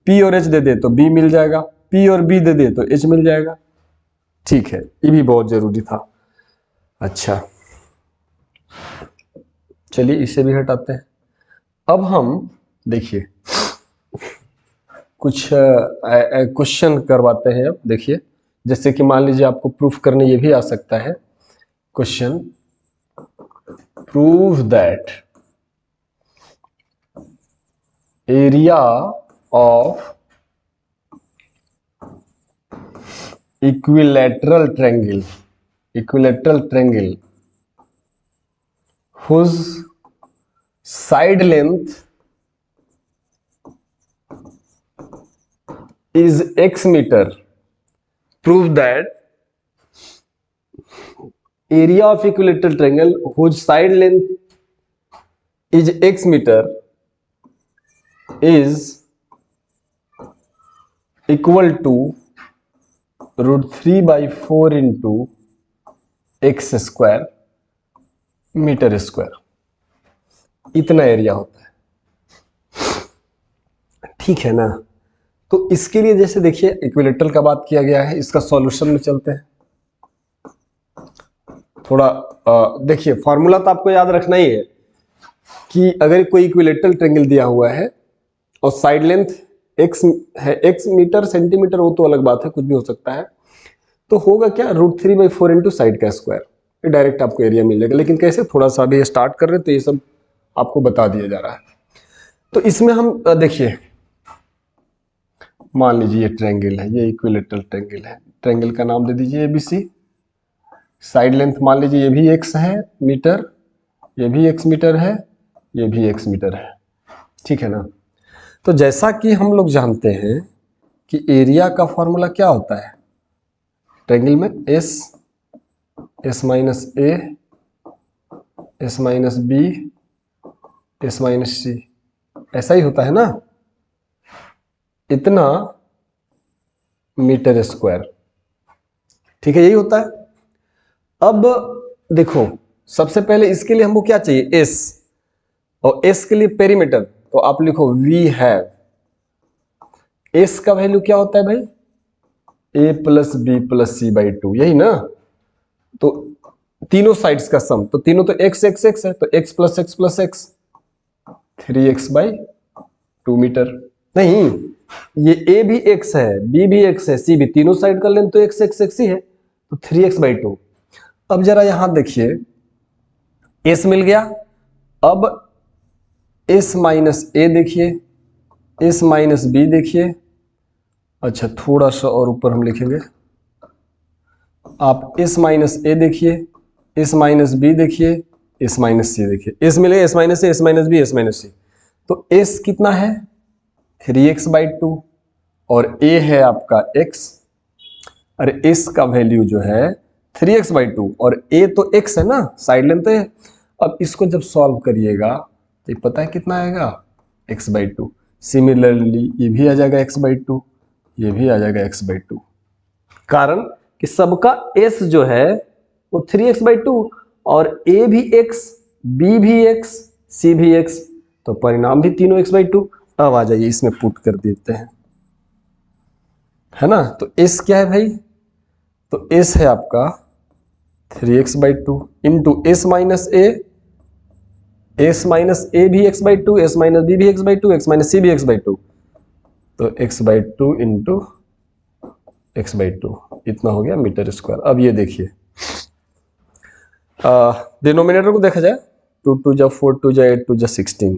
पी और एच दे दे तो बी मिल जाएगा, पी और बी दे दे तो एच मिल जाएगा। ठीक है, ये भी बहुत जरूरी था। अच्छा चलिए इसे भी हटाते हैं। अब हम देखिए कुछ क्वेश्चन करवाते हैं। अब देखिए, जैसे कि मान लीजिए आपको प्रूफ करने ये भी आ सकता है question, prove that area of equilateral triangle whose side length is x meter. Prove that area of equilateral triangle whose side length is x meter is equal to √3/4 into x square metre square. इतना area होता है, ठीक है ना। तो इसके लिए जैसे देखिए इक्विलेटरल का बात किया गया है, इसका सॉल्यूशन में चलते हैं। थोड़ा देखिए फॉर्मूला तो आपको याद रखना ही है कि अगर कोई इक्विलेटरल ट्रायंगल दिया हुआ है और साइड लेंथ x है, x मीटर सेंटीमीटर वो तो अलग बात है, कुछ भी हो सकता है, तो होगा क्या √3/4 इंटू साइड का स्क्वायर, डायरेक्ट आपको एरिया मिल जाएगा। लेकिन कैसे, थोड़ा सा भी स्टार्ट कर रहे हैं तो ये सब आपको बता दिया जा रहा है। तो इसमें हम देखिए मान लीजिए ये ट्रायंगल है, ये इक्विलेटरल ट्रायंगल है, ट्रायंगल का नाम दे दीजिए एबीसी। साइड लेंथ मान लीजिए ये भी x है मीटर, ये भी x मीटर है, ये भी x मीटर है, ठीक है ना। तो जैसा कि हम लोग जानते हैं कि एरिया का फॉर्मूला क्या होता है ट्रायंगल में, S minus A, S minus B, S minus C, ऐसा ही होता है ना, इतना मीटर स्क्वायर, ठीक है, यही होता है। अब देखो सबसे पहले इसके लिए हमको क्या चाहिए, S, और S के लिए पेरीमीटर, तो आप लिखो वी हैव। S का वैल्यू क्या होता है भाई, a plus B plus C by 2, यही ना। तो तीनों साइड्स का सम, तो तीनों तो x x x है, तो x plus x plus x 3x/2 metre. नहीं, ये a भी x है, b भी x है, c भी, तीनों साइड का लेंथ तो x x x ही है, तो 3x/2। अब जरा यहां देखिए s मिल गया। अब s माइनस a देखिए, s माइनस b देखिए। अच्छा थोड़ा सा और ऊपर हम लिखेंगे, आप s माइनस a देखिए, s माइनस बी देखिए, s माइनस सी देखिए, s मिलेगा s minus A, s minus B, s minus C. तो s कितना है 3x/2 और a है आपका x, अरे s का वैल्यू जो है 3x/2 और a तो x है ना, साइड लेंथ है। अब इसको जब सॉल्व करिएगा तो ये पता है कितना आएगा x/2। सिमिलरली ये भी आ जाएगा x/2, ये भी आ जाएगा x/2, कारण कि सबका s जो है वो 3x/2 और a भी x, b भी x, c भी x, तो परिणाम भी तीनों x/2। अब आ जाइए इसमें पुट कर देते हैं, है ना। तो s क्या है भाई, तो s है आपका 3x/2 into s minus a, s minus a भी x/2, s माइनस b भी x/2, x माइनस c भी x/2, तो x/2 इंटू x/2, इतना हो गया मीटर स्क्वायर। अब ये देखिए डिनोमिनेटर को देखा जाए, 2 2 जा 4, 2 जा 8, 2 जा 16,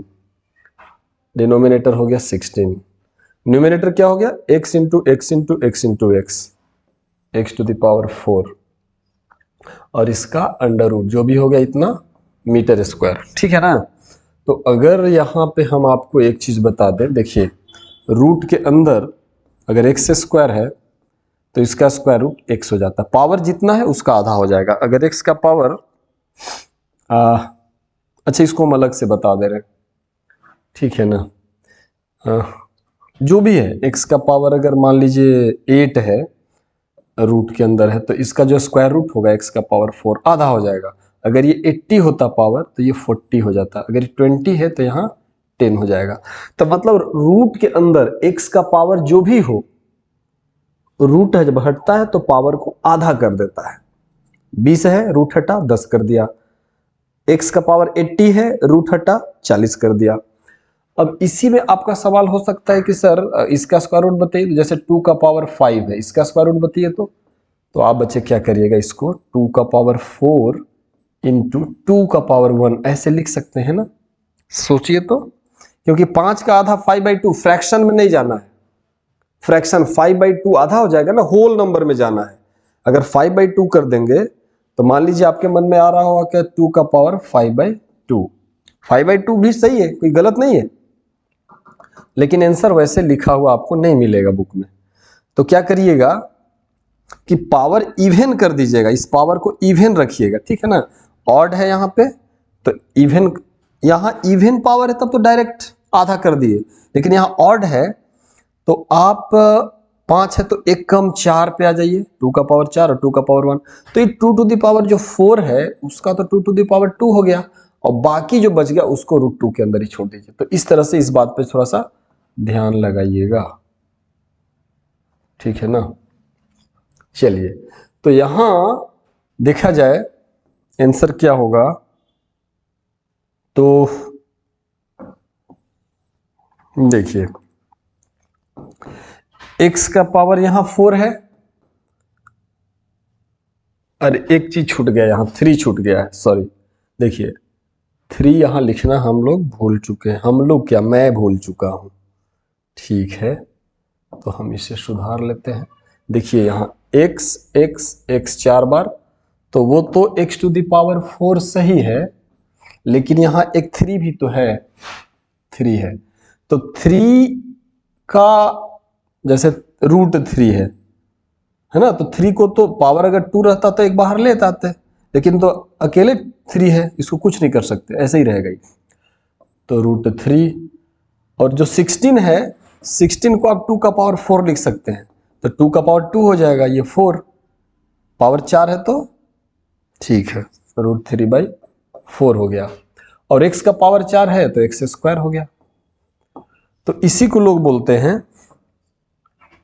डिनोमिनेटर हो गया 16, न्यूमिनेटर क्या हो गया x into X into X into X to the power 4, और इसका अंडर रूट जो भी हो गया इतना मीटर स्क्वायर, ठीक है ना। तो अगर यहाँ पे हम आपको एक चीज बता दें, देखिए रूट के अंदर अगर x स्क्वायर है तो इसका स्क्वायर रूट x हो जाता है, पावर जितना है उसका आधा हो जाएगा। अगर x का पावर अच्छा इसको हम अलग से बता दे रहे हैं, ठीक है ना। जो भी है x का पावर अगर मान लीजिए 8 है रूट के अंदर है तो इसका जो स्क्वायर रूट होगा x का पावर 4 आधा हो जाएगा। अगर ये 80 होता पावर तो ये 40 हो जाता, अगर ये 20 है तो यहाँ 10 हो जाएगा। तो मतलब रूट के अंदर x का पावर जो भी हो, रूट है जब हटता है तो पावर को आधा कर देता है। 20 है, रूट हटा 10 कर दिया। x का पावर 80 है, रूट हटा 40 कर दिया। अब इसी में आपका सवाल हो सकता है कि सर इसका स्क्वायर रूट बताइए, जैसे 2 का पावर 5 है, इसका स्क्वायर रूट बताइए। तो आप बच्चे क्या करिएगा, इसको 2 का पावर 4 इंटू 2 का पावर 1 ऐसे लिख सकते हैं ना। सोचिए तो, क्योंकि 5 का आधा 5/2, फ्रैक्शन में नहीं जाना है, फ्रैक्शन 5/2 आधा हो जाएगा ना, होल नंबर में जाना है। अगर 5/2 कर देंगे तो मान लीजिए आपके मन में आ रहा होगा कि 2 का पावर 5/2, 5/2 भी सही है, कोई गलत नहीं है, लेकिन आंसर वैसे लिखा हुआ आपको नहीं मिलेगा बुक में। तो क्या करिएगा कि पावर इवन कर दीजिएगा, इस पावर को इवन रखिएगा, ठीक है ना। ऑड है यहाँ पे तो इवन, यहाँ इवन पावर है तब तो डायरेक्ट आधा कर दिए, लेकिन यहाँ ऑड है तो आप 5 है तो एक कम 4 पे आ जाइए, 2 का पावर 4 और 2 का पावर 1, तो ये 2 टू द पावर जो 4 है उसका तो 2 टू द पावर 2 हो गया, और बाकी जो बच गया उसको √2 के अंदर ही छोड़ दीजिए। तो इस तरह से इस बात पे थोड़ा सा ध्यान लगाइएगा, ठीक है ना। चलिए, तो यहां देखा जाए आंसर क्या होगा, तो देखिए x का पावर यहां 4 है, अरे एक चीज छूट गया, यहां 3 छूट गया है, सॉरी। देखिए 3 यहां लिखना हम लोग भूल चुके हैं, हम लोग क्या, मैं भूल चुका हूं, ठीक है। तो हम इसे सुधार लेते हैं। देखिए यहाँ x x x 4 बार, तो वो तो x टू द पावर 4 सही है, लेकिन यहाँ एक 3 भी तो है, 3 है, तो 3 का जैसे √3 है ना, तो 3 को तो पावर अगर 2 रहता तो एक बाहर ले आते, लेकिन तो अकेले 3 है, इसको कुछ नहीं कर सकते, ऐसे ही रहेगा। तो √3, और जो 16 है, 16 को आप 2 का पावर 4 लिख सकते हैं, तो 2 का पावर 2 हो जाएगा, ये 4 पावर 4 है तो ठीक है, √3/4 हो गया, और x का पावर 4 है तो x² हो गया। तो इसी को लोग बोलते हैं,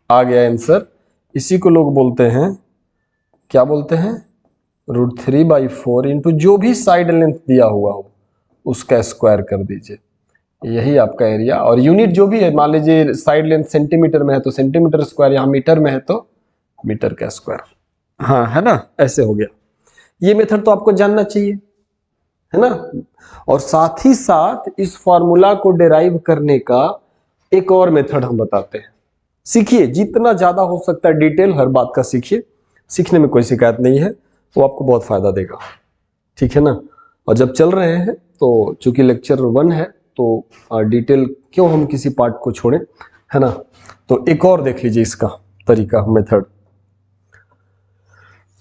आ गया आंसर, इसी को लोग बोलते हैं, क्या बोलते हैं, √3/4 इंटू जो भी साइड लेंथ दिया हुआ हो उसका स्क्वायर कर दीजिए, यही आपका एरिया। और यूनिट जो भी है, मान लीजिए साइड लेंथ सेंटीमीटर में है तो सेंटीमीटर स्क्वायर, यहाँ मीटर में है तो मीटर का स्क्वायर, हाँ है ना, ऐसे हो गया। ये मेथड तो आपको जानना चाहिए, है ना। और साथ ही साथ इस फॉर्मूला को डिराइव करने का एक और मेथड हम बताते हैं, सीखिए, जितना ज्यादा हो सकता है डिटेल हर बात का सीखिए, सीखने में कोई शिकायत नहीं है, वो आपको बहुत फायदा देगा, ठीक है ना। और जब चल रहे हैं तो चूंकि लेक्चर 1 है तो डिटेल क्यों हम किसी पार्ट को छोड़ें, है ना। तो एक और देख लीजिए इसका तरीका, मेथड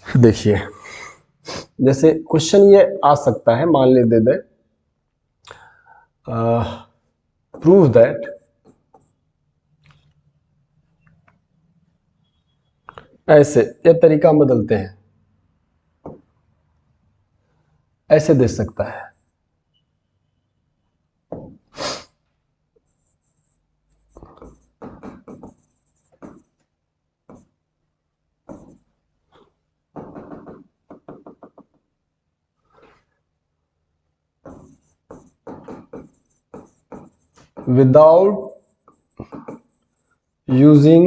देखिए। जैसे क्वेश्चन ये आ सकता है, मान ले दे दे प्रूव दैट ऐसे, ये तरीका हम बदलते हैं, ऐसे दे सकता है, without using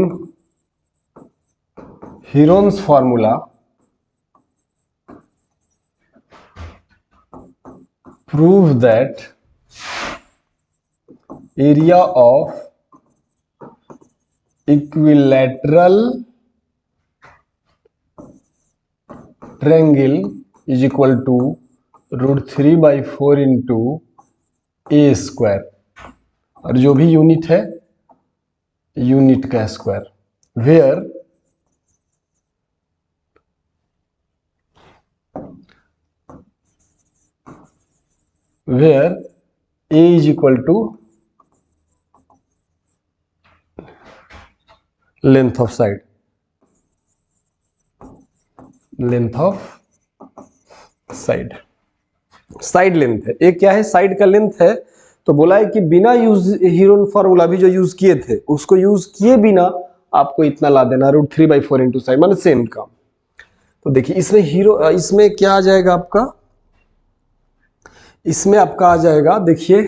Heron's formula, prove that area of equilateral triangle is equal to √3/4 into a², और जो भी यूनिट है यूनिट का square, where a is equal to length of side, length of side, side length है, एक क्या है side का लेंथ है। तो बोला है कि बिना यूज हीरोन फॉर्मूला भी जो यूज किए थे उसको यूज किए बिना आपको इतना ला देना √3/4 इंटू साइड, माने सेम काम। तो देखिए इसमें इसमें क्या आ जाएगा आपका, इसमें आपका आ जाएगा, देखिए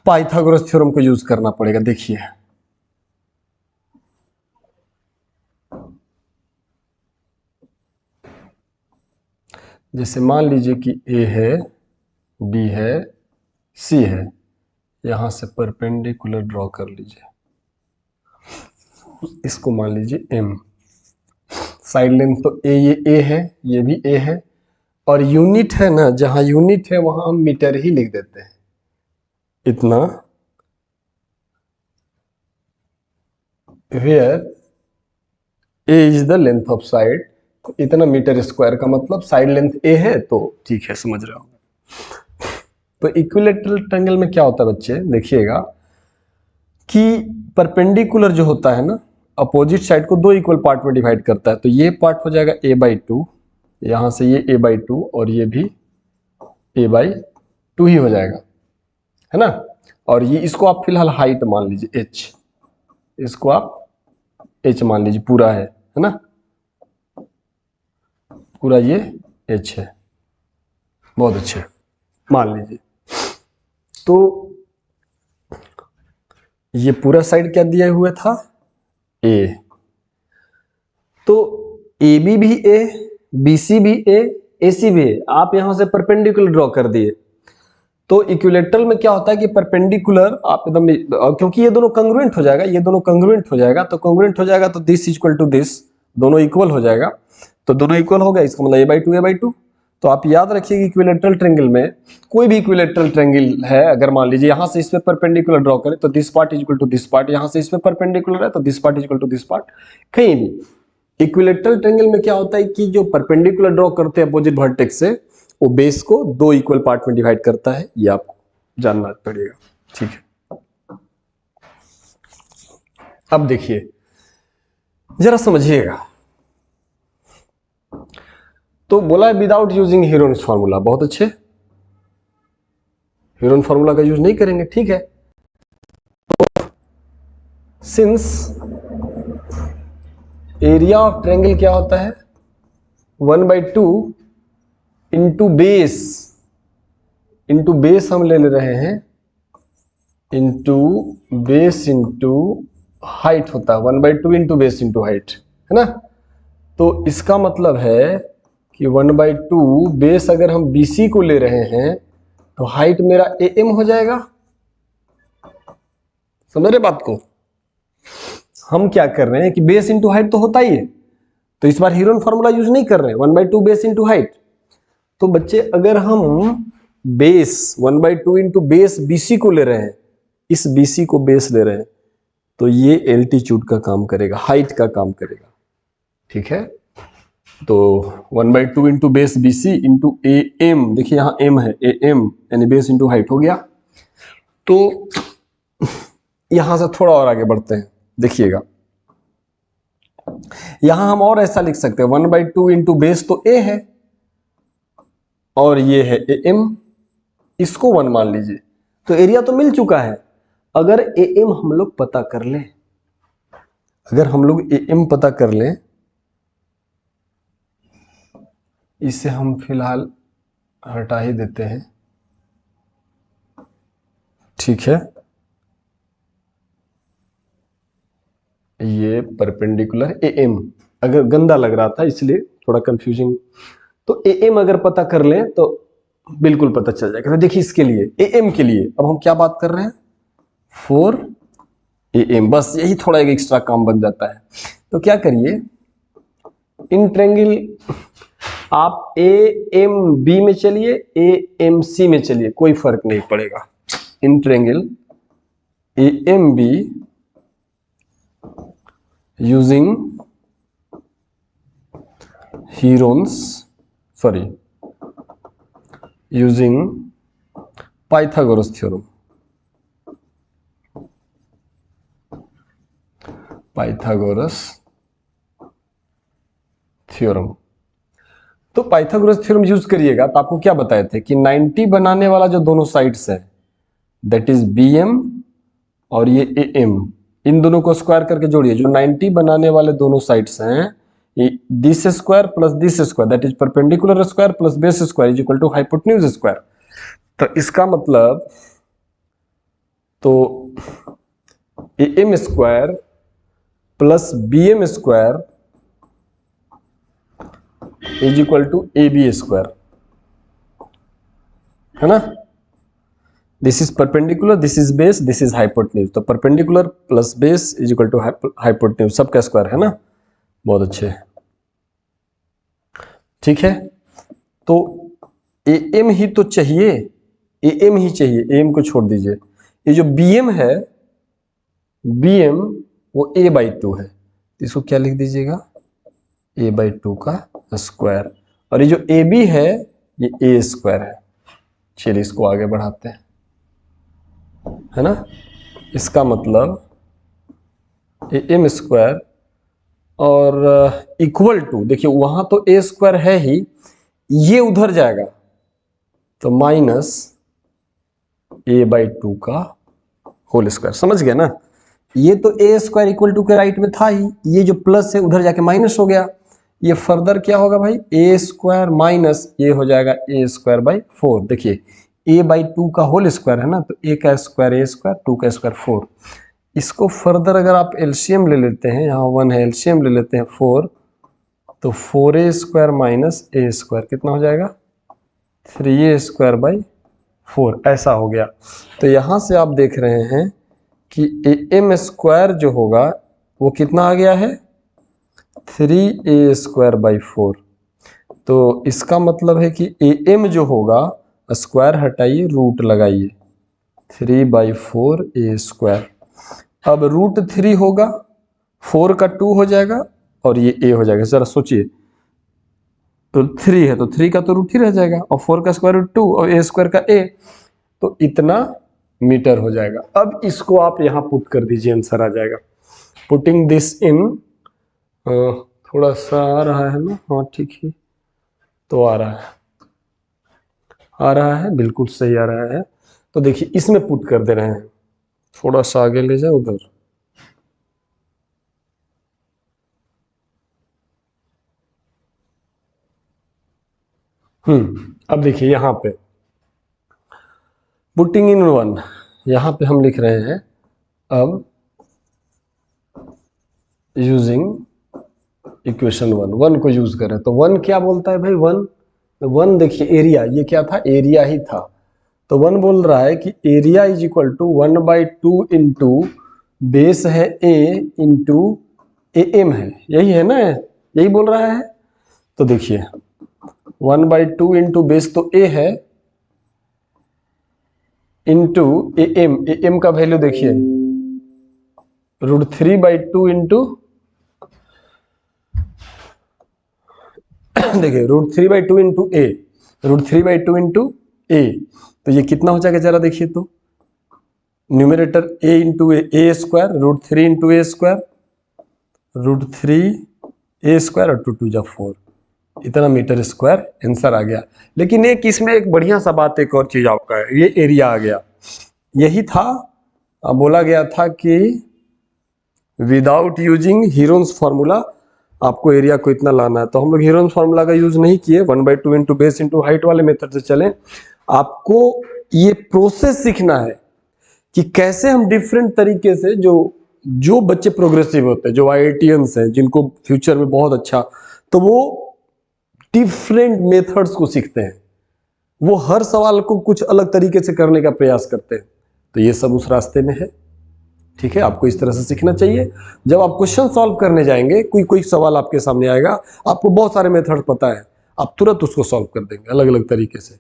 पाइथागोरस थ्योरम को यूज करना पड़ेगा। देखिए जैसे मान लीजिए कि ए है, बी है, सी है, यहां से परपेंडिकुलर ड्रॉ कर लीजिए, इसको मान लीजिए एम, साइड लेंथ तो ये ए है, ये भी ए है, और यूनिट है ना, जहां यूनिट है वहां हम मीटर ही लिख देते हैं, इतना, where A is the length of side, इतना मीटर स्क्वायर का मतलब साइड लेंथ ए है, तो ठीक है, समझ रहा हूं। तो इक्विलैटरल ट्रायंगल में क्या होता है बच्चे, देखिएगा कि परपेंडिकुलर जो होता है ना, अपोजिट साइड को दो इक्वल पार्ट में डिवाइड करता है। तो ये पार्ट हो जाएगा a/2, यहां से ये a/2 और ये भी a/2 ही हो जाएगा, है ना। और ये इसको आप फिलहाल हाइट मान लीजिए h, इसको आप h मान लीजिए, पूरा है ना, पूरा ये h है, बहुत अच्छे, मान लीजिए। तो ये पूरा साइड क्या दिया हुआ था, a, तो AB भी A, BC भी A, AC भी A, आप यहां से परपेंडिकुलर ड्रॉ कर दिए। तो इक्विलेटरल में क्या होता है कि परपेंडिकुलर आप एकदम, क्योंकि ये दोनों कंग्रुएंट हो जाएगा, ये दोनों कंग्रुएंट हो जाएगा, तो कंग्रुएंट हो जाएगा तो दिस इक्वल टू दिस, दोनों इक्वल हो जाएगा। तो दोनों इक्वल हो गया, इसका मतलब a/2 तो आप याद रखिए कि इक्विलेटरल ट्रायंगल में, कोई भी इक्विलेटरल ट्रायंगल है, अगर मान लीजिए यहां से इस पे परपेंडिकुलर ड्रॉ करें तो this part equal to this part, यहां से इस पे परपेंडिकुलर है तो this part equal to this part, कहीं भी इक्विलेटरल ट्रायंगल में क्या होता है कि जो परपेंडिकुलर ड्रॉ करते हैं अपोजिट वर्टेक्स से, वो बेस को दो इक्वल पार्ट में डिवाइड करता है, ये आपको जानना पड़ेगा, ठीक है। अब देखिए जरा समझिएगा, तो बोला है विदाउट यूजिंग हीरोन्स फार्मूला, बहुत अच्छे, हीरोन फार्मूला का यूज नहीं करेंगे, ठीक है। सिंस एरिया ऑफ ट्रायंगल क्या होता है, 1/2 इंटू बेस, इंटू बेस हम ले रहे हैं, इंटू बेस इंटू हाइट होता है, 1/2 इंटू बेस इंटू हाइट, है ना। तो इसका मतलब है कि 1/2 बेस अगर हम BC को ले रहे हैं तो हाइट मेरा AM हो जाएगा, समझ रहे बात को। हम क्या कर रहे हैं कि बेस इंटू हाइट तो होता ही है, तो इस बार हीरोन फार्मूला यूज नहीं कर रहे हैं, 1/2 बेस इंटू हाइट। तो बच्चे अगर हम बेस 1/2 इंटू बेस BC को ले रहे हैं, इस BC को बेस ले रहे हैं, तो ये एल्टीट्यूड का काम करेगा, हाइट का काम करेगा, ठीक है। तो 1/2 into base BC into AM, देखिए यहां M है, AM यानी बेस इंटू हाइट हो गया। तो यहां से थोड़ा और आगे बढ़ते हैं, देखिएगा यहां हम और ऐसा लिख सकते हैं, 1/2 इंटू बेस तो A है और ये है AM, इसको 1 मान लीजिए, तो एरिया तो मिल चुका है। अगर AM हम लोग पता कर लें, अगर हम लोग AM पता कर लें, इसे हम फिलहाल हटा ही देते हैं, ठीक है। ये परपेंडिकुलर AM, अगर गंदा लग रहा था इसलिए थोड़ा कंफ्यूजिंग, तो AM अगर पता कर लें तो बिल्कुल पता चल जाएगा। तो देखिए इसके लिए AM के लिए अब हम क्या बात कर रहे हैं, 4AM, बस यही थोड़ा एक एक्स्ट्रा काम बन जाता है। तो क्या करिए, इन ट्रायंगल आप AMB में चलिए, AMC में चलिए, कोई फर्क नहीं पड़ेगा। In triangle AMB using Heron's, sorry, using Pythagoras theorem, Pythagoras theorem. तो पाइथागोरस थ्योरम यूज करिएगा तो आपको क्या बताए थे कि 90 बनाने वाला जो दोनों साइड्स है दैट इज BM और ये AM, इन दोनों को स्क्वायर करके जोड़िए। जो 90 बनाने वाले दोनों साइड्स हैं this square plus this square that is perpendicular square plus base square is equal to hypotenuse square. तो इसका मतलब तो AM square plus BM square is equal to AB square, है ना। This is perpendicular, this is base, this is hypotenuse. तो perpendicular plus base is equal to hypotenuse, सबका square, है ना। बहुत अच्छे, ठीक है। तो AM ही तो चाहिए, AM ही चाहिए, AM को छोड़ दीजिए। ये जो BM है, BM वो A/2 है, इसको क्या लिख दीजिएगा, A/2 का स्क्वायर। और ये जो AB है ये A स्क्वायर है। चलिए इसको आगे बढ़ाते हैं, है ना। इसका मतलब AM स्क्वायर और इक्वल टू, देखिए वहां तो A स्क्वायर है ही, ये उधर जाएगा तो माइनस A/2 का होल स्क्वायर। समझ गया ना। ये तो A स्क्वायर इक्वल टू के राइट में था ही, ये जो प्लस है उधर जाके माइनस हो गया। ये फर्दर क्या होगा भाई, A स्क्वायर माइनस ये हो जाएगा A स्क्वायर बाई 4। देखिए A/2 का होल स्क्वायर है ना, तो A का स्क्वायर A स्क्वायर, 2 का स्क्वायर 4। इसको फर्दर अगर आप एलसीएम ले लेते हैं, यहाँ 1 है, एलसीएम ले लेते हैं 4, तो 4A square minus A square कितना हो जाएगा, 3A स्क्वायर बाई 4, ऐसा हो गया। तो यहाँ से आप देख रहे हैं कि AM स्क्वायर जो होगा वो कितना आ गया है, 3A स्क्वायर बाई 4। तो इसका मतलब है कि AM जो होगा, स्क्वायर हटाइए रूट लगाइए, 3/4A स्क्वायर। अब √3 होगा, 4 का 2 हो जाएगा और ये A हो जाएगा। जरा सोचिए, तो 3 है तो 3 का तो √3 रह जाएगा और 4 का स्क्वायर रूट 2 और A स्क्वायर का A, तो इतना मीटर हो जाएगा। अब इसको आप यहाँ पुट कर दीजिए, आंसर आ जाएगा। पुटिंग दिस इन, थोड़ा सा आ रहा है ना, हाँ ठीक है, तो आ रहा है, बिल्कुल सही आ रहा है। तो देखिए इसमें पुट कर दे रहे हैं, थोड़ा सा आगे ले जाए उधर। अब देखिए यहाँ पे पुटिंग इन 1, यहाँ पे हम लिख रहे हैं अब यूजिंग इक्वेशन 1 को यूज करें। तो 1 क्या बोलता है भाई, 1 देखिए एरिया, ये क्या था, एरिया ही था। तो 1 बोल रहा है कि area is equal to 1/2 into base है A इंटू AM है, यही है ना, यही बोल रहा है। तो देखिए 1/2 इंटू बेस तो A है इंटू AM का वैल्यू देखिए √3/2 इंटू देखिए √3/2 इंटू A, √3/2 इंटू A, तो ये कितना हो जाएगा जरा देखिए। तो numerator A into A square, √3 into A square, √3A square और 2 2 4, इतना मीटर स्क्वायर आंसर आ गया। लेकिन एक इसमें एक बढ़िया सा बात, एक और चीज आपका है, ये एरिया आ गया, यही था बोला गया था कि विदाउट यूजिंग हीरोन्स फार्मूला आपको एरिया को इतना लाना है। तो हम लोग हीरोन्स फार्मूला का यूज नहीं किए, 1/2 इंटू बेस इंटू हाइट वाले मेथड से चले। आपको ये प्रोसेस सीखना है कि कैसे हम डिफरेंट तरीके से, जो बच्चे प्रोग्रेसिव होते हैं, जो IITians हैं, जिनको फ्यूचर में बहुत अच्छा, तो वो डिफरेंट मेथड्स को सीखते हैं, वो हर सवाल को कुछ अलग तरीके से करने का प्रयास करते हैं। तो ये सब उस रास्ते में है, ठीक है। आपको इस तरह से सीखना चाहिए। जब आप क्वेश्चन सॉल्व करने जाएंगे, कोई सवाल आपके सामने आएगा, आपको बहुत सारे मेथड पता है, आप तुरंत उसको सॉल्व कर देंगे अलग अलग तरीके से।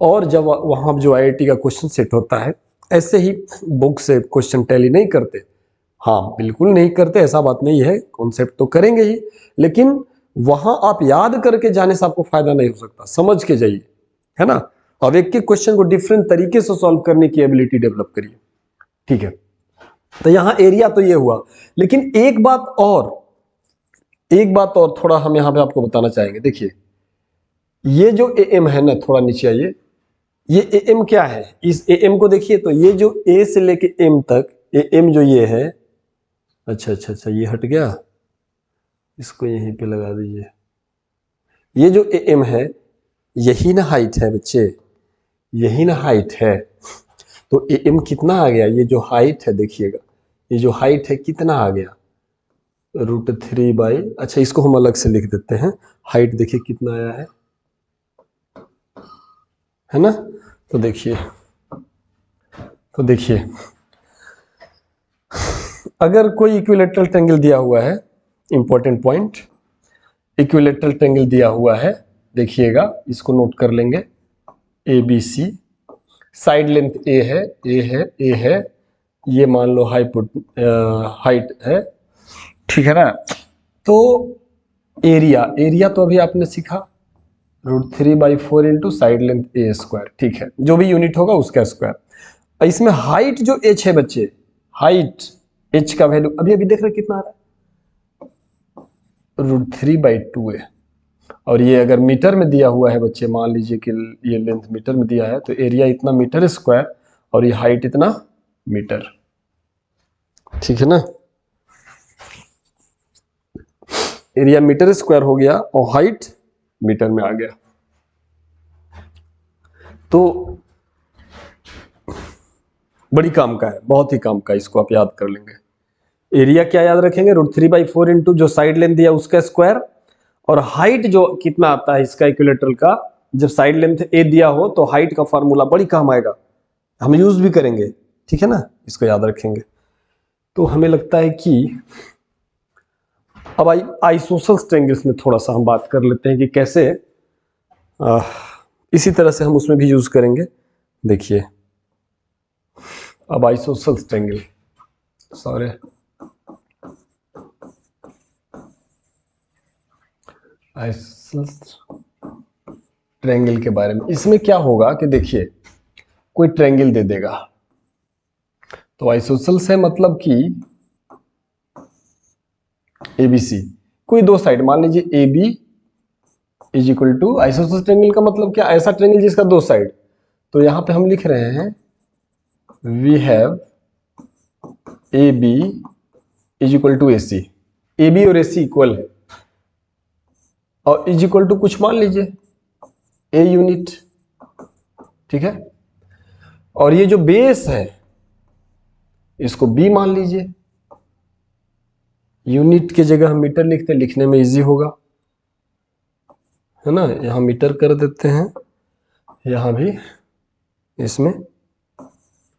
और जब वहाँ जो IIT का क्वेश्चन सेट होता है, ऐसे ही बुक से क्वेश्चन टैली नहीं करते, हाँ बिल्कुल नहीं करते, ऐसा बात नहीं है, कॉन्सेप्ट तो करेंगे ही, लेकिन वहां आप याद करके जाने से आपको फायदा नहीं हो सकता, समझ के जाइए, है ना। अब एक एक क्वेश्चन को डिफरेंट तरीके से सॉल्व करने की एबिलिटी डेवलप करिए, ठीक है। तो यहां एरिया तो ये हुआ, लेकिन एक बात और, एक बात और थोड़ा हम यहाँ पे आपको बताना चाहेंगे। देखिए ये जो AM है ना, थोड़ा नीचे आइए, ये AM क्या है, इस AM को देखिए तो ये जो A से लेके M तक AM जो ये है, अच्छा ये हट गया, इसको यहीं पे लगा दीजिए। ये जो AM है यही ना हाइट है बच्चे, यही ना हाइट है। तो AM कितना आ गया, ये जो हाइट है देखिएगा, ये जो हाइट है कितना आ गया, √3 अच्छा इसको हम अलग से लिख देते हैं, हाइट देखिए कितना आया है ना। तो देखिए अगर कोई इक्विलेटरल ट्रायंगल दिया हुआ है, इंपॉर्टेंट पॉइंट, इक्विलेटरल ट्रायंगल दिया हुआ है, देखिएगा इसको नोट कर लेंगे, ABC, साइड लेंथ A है, ये मान लो हाइट है, ठीक है ना। तो एरिया तो अभी आपने सीखा, √3/4 इंटू साइड लेंथ A², ठीक है, जो भी यूनिट होगा उसका स्क्वायर। इसमें हाइट जो h है बच्चे, हाइट h का वैल्यू अभी देख रहे कितना आ रहा है, √3/2 है। और ये अगर मीटर में दिया हुआ है बच्चे, मान लीजिए कि ये लेंथ मीटर में दिया है, तो एरिया इतना मीटर स्क्वायर और ये हाइट इतना मीटर, ठीक है ना। एरिया मीटर स्क्वायर हो गया और हाइट मीटर में आ गया। तो बड़ी काम का है, बहुत ही काम का, इसको आप याद कर लेंगे। एरिया क्या याद रखेंगे, √3/4 इंटू जो साइड लेंथ दिया उसका स्क्वायर, और हाइट जो कितना आता है इसका इक्विलेटरल का, जब साइड लेंथ A दिया हो तो हाइट का फार्मूला बड़ी काम आएगा, हम यूज भी करेंगे, ठीक है ना, इसको याद रखेंगे। तो हमें लगता है कि अब आइसोसेलेस ट्रायंगल्स में थोड़ा सा हम बात कर लेते हैं कि कैसे इसी तरह से हम उसमें भी यूज करेंगे। देखिए अब isosceles triangle, sorry isosceles triangle के बारे में, इसमें क्या होगा कि देखिए कोई ट्रायंगल दे देगा, तो आइसोसेलेस है मतलब कि ABC, कोई दो साइड, मान लीजिए AB is equal to, isosceles triangle का मतलब क्या, ऐसा ट्रायंगल जिसका दो साइड, तो यहां पे हम लिख रहे हैं we have AB is equal to AC, AB और AC इक्वल है, और इज इक्वल टू कुछ मान लीजिए A यूनिट, ठीक है। और ये जो बेस है इसको B मान लीजिए, यूनिट की जगह हम मीटर लिखते हैं, लिखने में इजी होगा, है ना, यहां मीटर कर देते हैं, यहां भी इसमें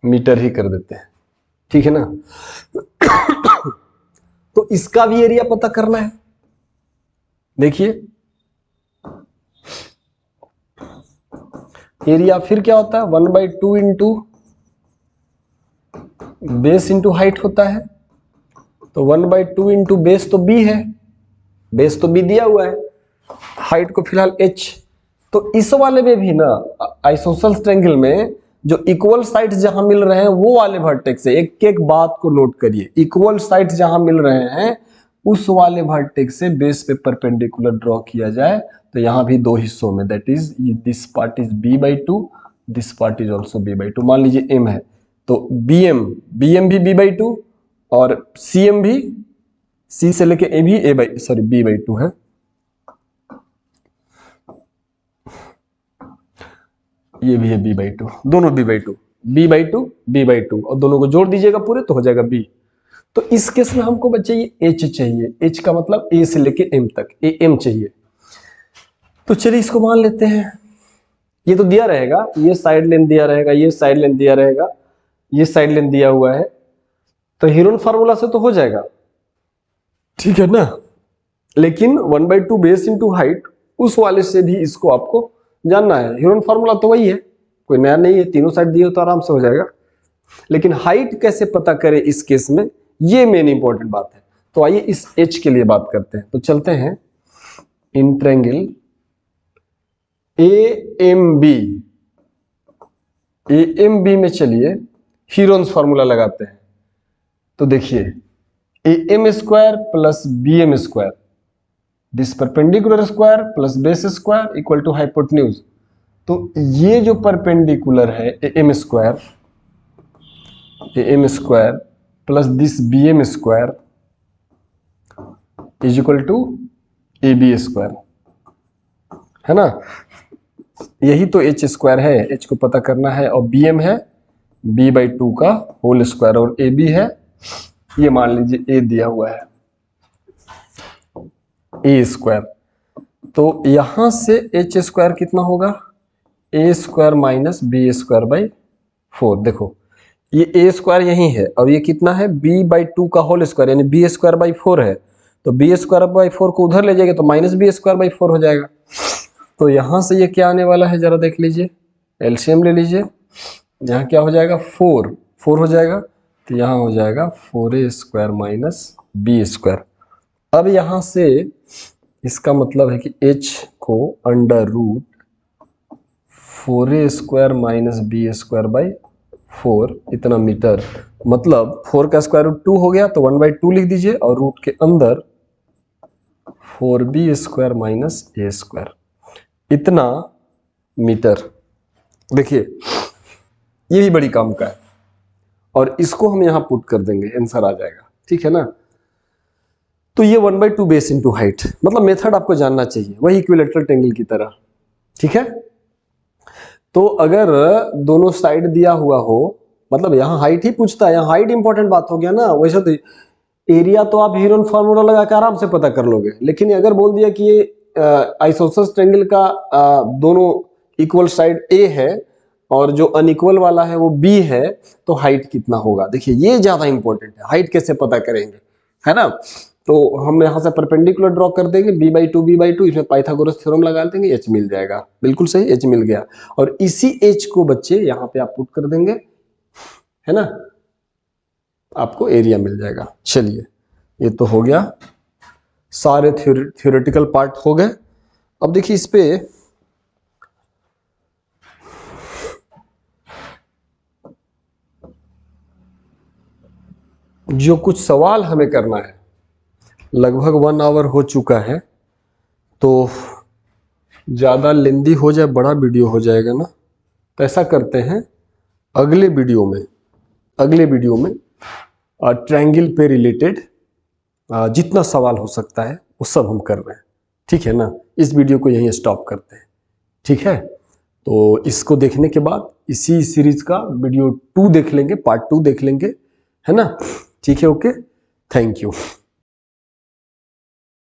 मीटर ही कर देते हैं, ठीक है ना। तो इसका भी एरिया पता करना है। देखिए एरिया फिर क्या होता है, 1/2 इंटू बेस इंटू हाइट होता है, तो 1/2 इंटू बेस तो B है, बेस तो B दिया हुआ है, हाइट को फिलहाल H। तो इस वाले में भी ना आइसोसेलेस ट्रायंगल में जो इक्वल साइड्स जहां मिल रहे हैं वो वाले वर्टेक्स से, एक एक बात को नोट करिए, इक्वल साइड्स जहां मिल रहे हैं उस वाले वर्टेक्स से बेस पे परपेंडिकुलर ड्रॉ किया जाए, तो यहां भी दो हिस्सों में, that is this part is B/2, this part is also B/2। मान लीजिए M है तो BM भी B/2 और CM भी, C से लेके A भी B/2 है। ये भी है B/2, दोनों B/2 और दोनों को जोड़ दीजिएगा पूरे तो हो जाएगा B। तो इस केस में हमको बच्चे ये H चाहिए, H का मतलब A से लेके M तक, AM चाहिए। तो चलिए इसको मान लेते हैं, ये तो दिया रहेगा, ये साइड लेंथ दिया रहेगा, ये साइड लेंथ दिया रहेगा, ये साइड लेंथ दिया हुआ है, तो हीरोन फार्मूला से तो हो जाएगा, ठीक है ना। लेकिन 1/2 बेस इंटू हाइट, उस वाले से भी इसको आपको जानना है, हीरोन फार्मूला तो वही है, कोई नया नहीं है, तीनों साइड दिए तो आराम से हो जाएगा। लेकिन हाइट कैसे पता करें इस केस में, ये मेन इंपॉर्टेंट बात है। तो आइए इस H के लिए बात करते हैं। तो चलते हैं इन ट्रायंगल AMB में चलिए हीरोन्स फार्मूला लगाते हैं। तो देखिए AM² plus BM², this perpendicular square plus base square equal to hypotenuse. तो ये जो परपेंडिकुलर है M square plus this B M square is equal to A B square, है ना। यही तो एच स्क्वायर है, एच को पता करना है, और बी एम है b/2 का होल स्क्वायर, और ए बी है, ये मान लीजिए ए दिया हुआ है ए स्क्वायर। तो यहां से एच स्क्वायर कितना होगा, A square minus B square by 4। देखो ये ए स्क्वायर यही है और ये कितना है b/2 का होल स्क्वायर यानी बी स्क्वायर बाई 4 है। तो बी स्क्वायर बाई 4 को उधर ले जाएंगे तो माइनस बी स्क्वायर बाई 4 हो जाएगा। तो यहां से ये क्या आने वाला है जरा देख लीजिए, एलसीएम ले लीजिए। यहाँ क्या हो जाएगा 4 हो जाएगा, तो यहाँ हो जाएगा 4a square minus B square. अब यहाँ से इसका मतलब है कि h को under root 4a square minus B square by 4 इतना मीटर, मतलब 4 का स्क्वायर रूट 2 हो गया तो 1/2 लिख दीजिए और रूट के अंदर 4b स्क्वायर माइनस ए स्क्वायर इतना मीटर। देखिए ये भी बड़ी काम का है और इसको हम यहां पुट कर देंगे, आंसर आ जाएगा, ठीक है ना। तो ये 1/2 बेस इनटू हाइट, मतलब मेथड आपको जानना चाहिए वही इक्विलैटरल ट्रायंगल की तरह, ठीक है। तो अगर दोनों साइड दिया हुआ हो, मतलब यहाँ हाइट ही पूछता है, यहाँ हाइट इंपॉर्टेंट बात हो गया ना। वैसे तो एरिया तो आप हीरोन फार्मूला लगा के आराम से पता कर लोगे, लेकिन अगर बोल दिया कि ये आइसोसेलेस ट्रायंगल का दोनों इक्वल साइड ए है और जो अनइक्वल वाला है वो बी है, तो हाइट कितना होगा। देखिए ये ज्यादा इंपॉर्टेंट है, हाइट कैसे पता करेंगे, है ना। तो हम यहाँ से परपेंडिकुलर ड्रॉ कर देंगे b/2 इसमें पाइथागोरस थ्योरम लगा देंगे, h मिल जाएगा। बिल्कुल सही, h मिल गया। और इसी h को बच्चे यहाँ पे आप पुट कर देंगे, है ना, आपको एरिया मिल जाएगा। चलिए ये तो हो गया, सारे थ्योरेटिकल पार्ट हो गए। अब देखिए इस पे जो कुछ सवाल हमें करना है, लगभग 1 आवर हो चुका है, तो ज़्यादा लेंदी हो जाए, बड़ा वीडियो हो जाएगा ना। तो ऐसा करते हैं अगले वीडियो में ट्रायंगल पे रिलेटेड जितना सवाल हो सकता है वो सब हम कर रहे हैं, ठीक है ना। इस वीडियो को यहीं स्टॉप करते हैं, ठीक है। तो इसको देखने के बाद इसी सीरीज का वीडियो 2 देख लेंगे, पार्ट 2 देख लेंगे, है ना। ठीक है, ओके, थैंक यू।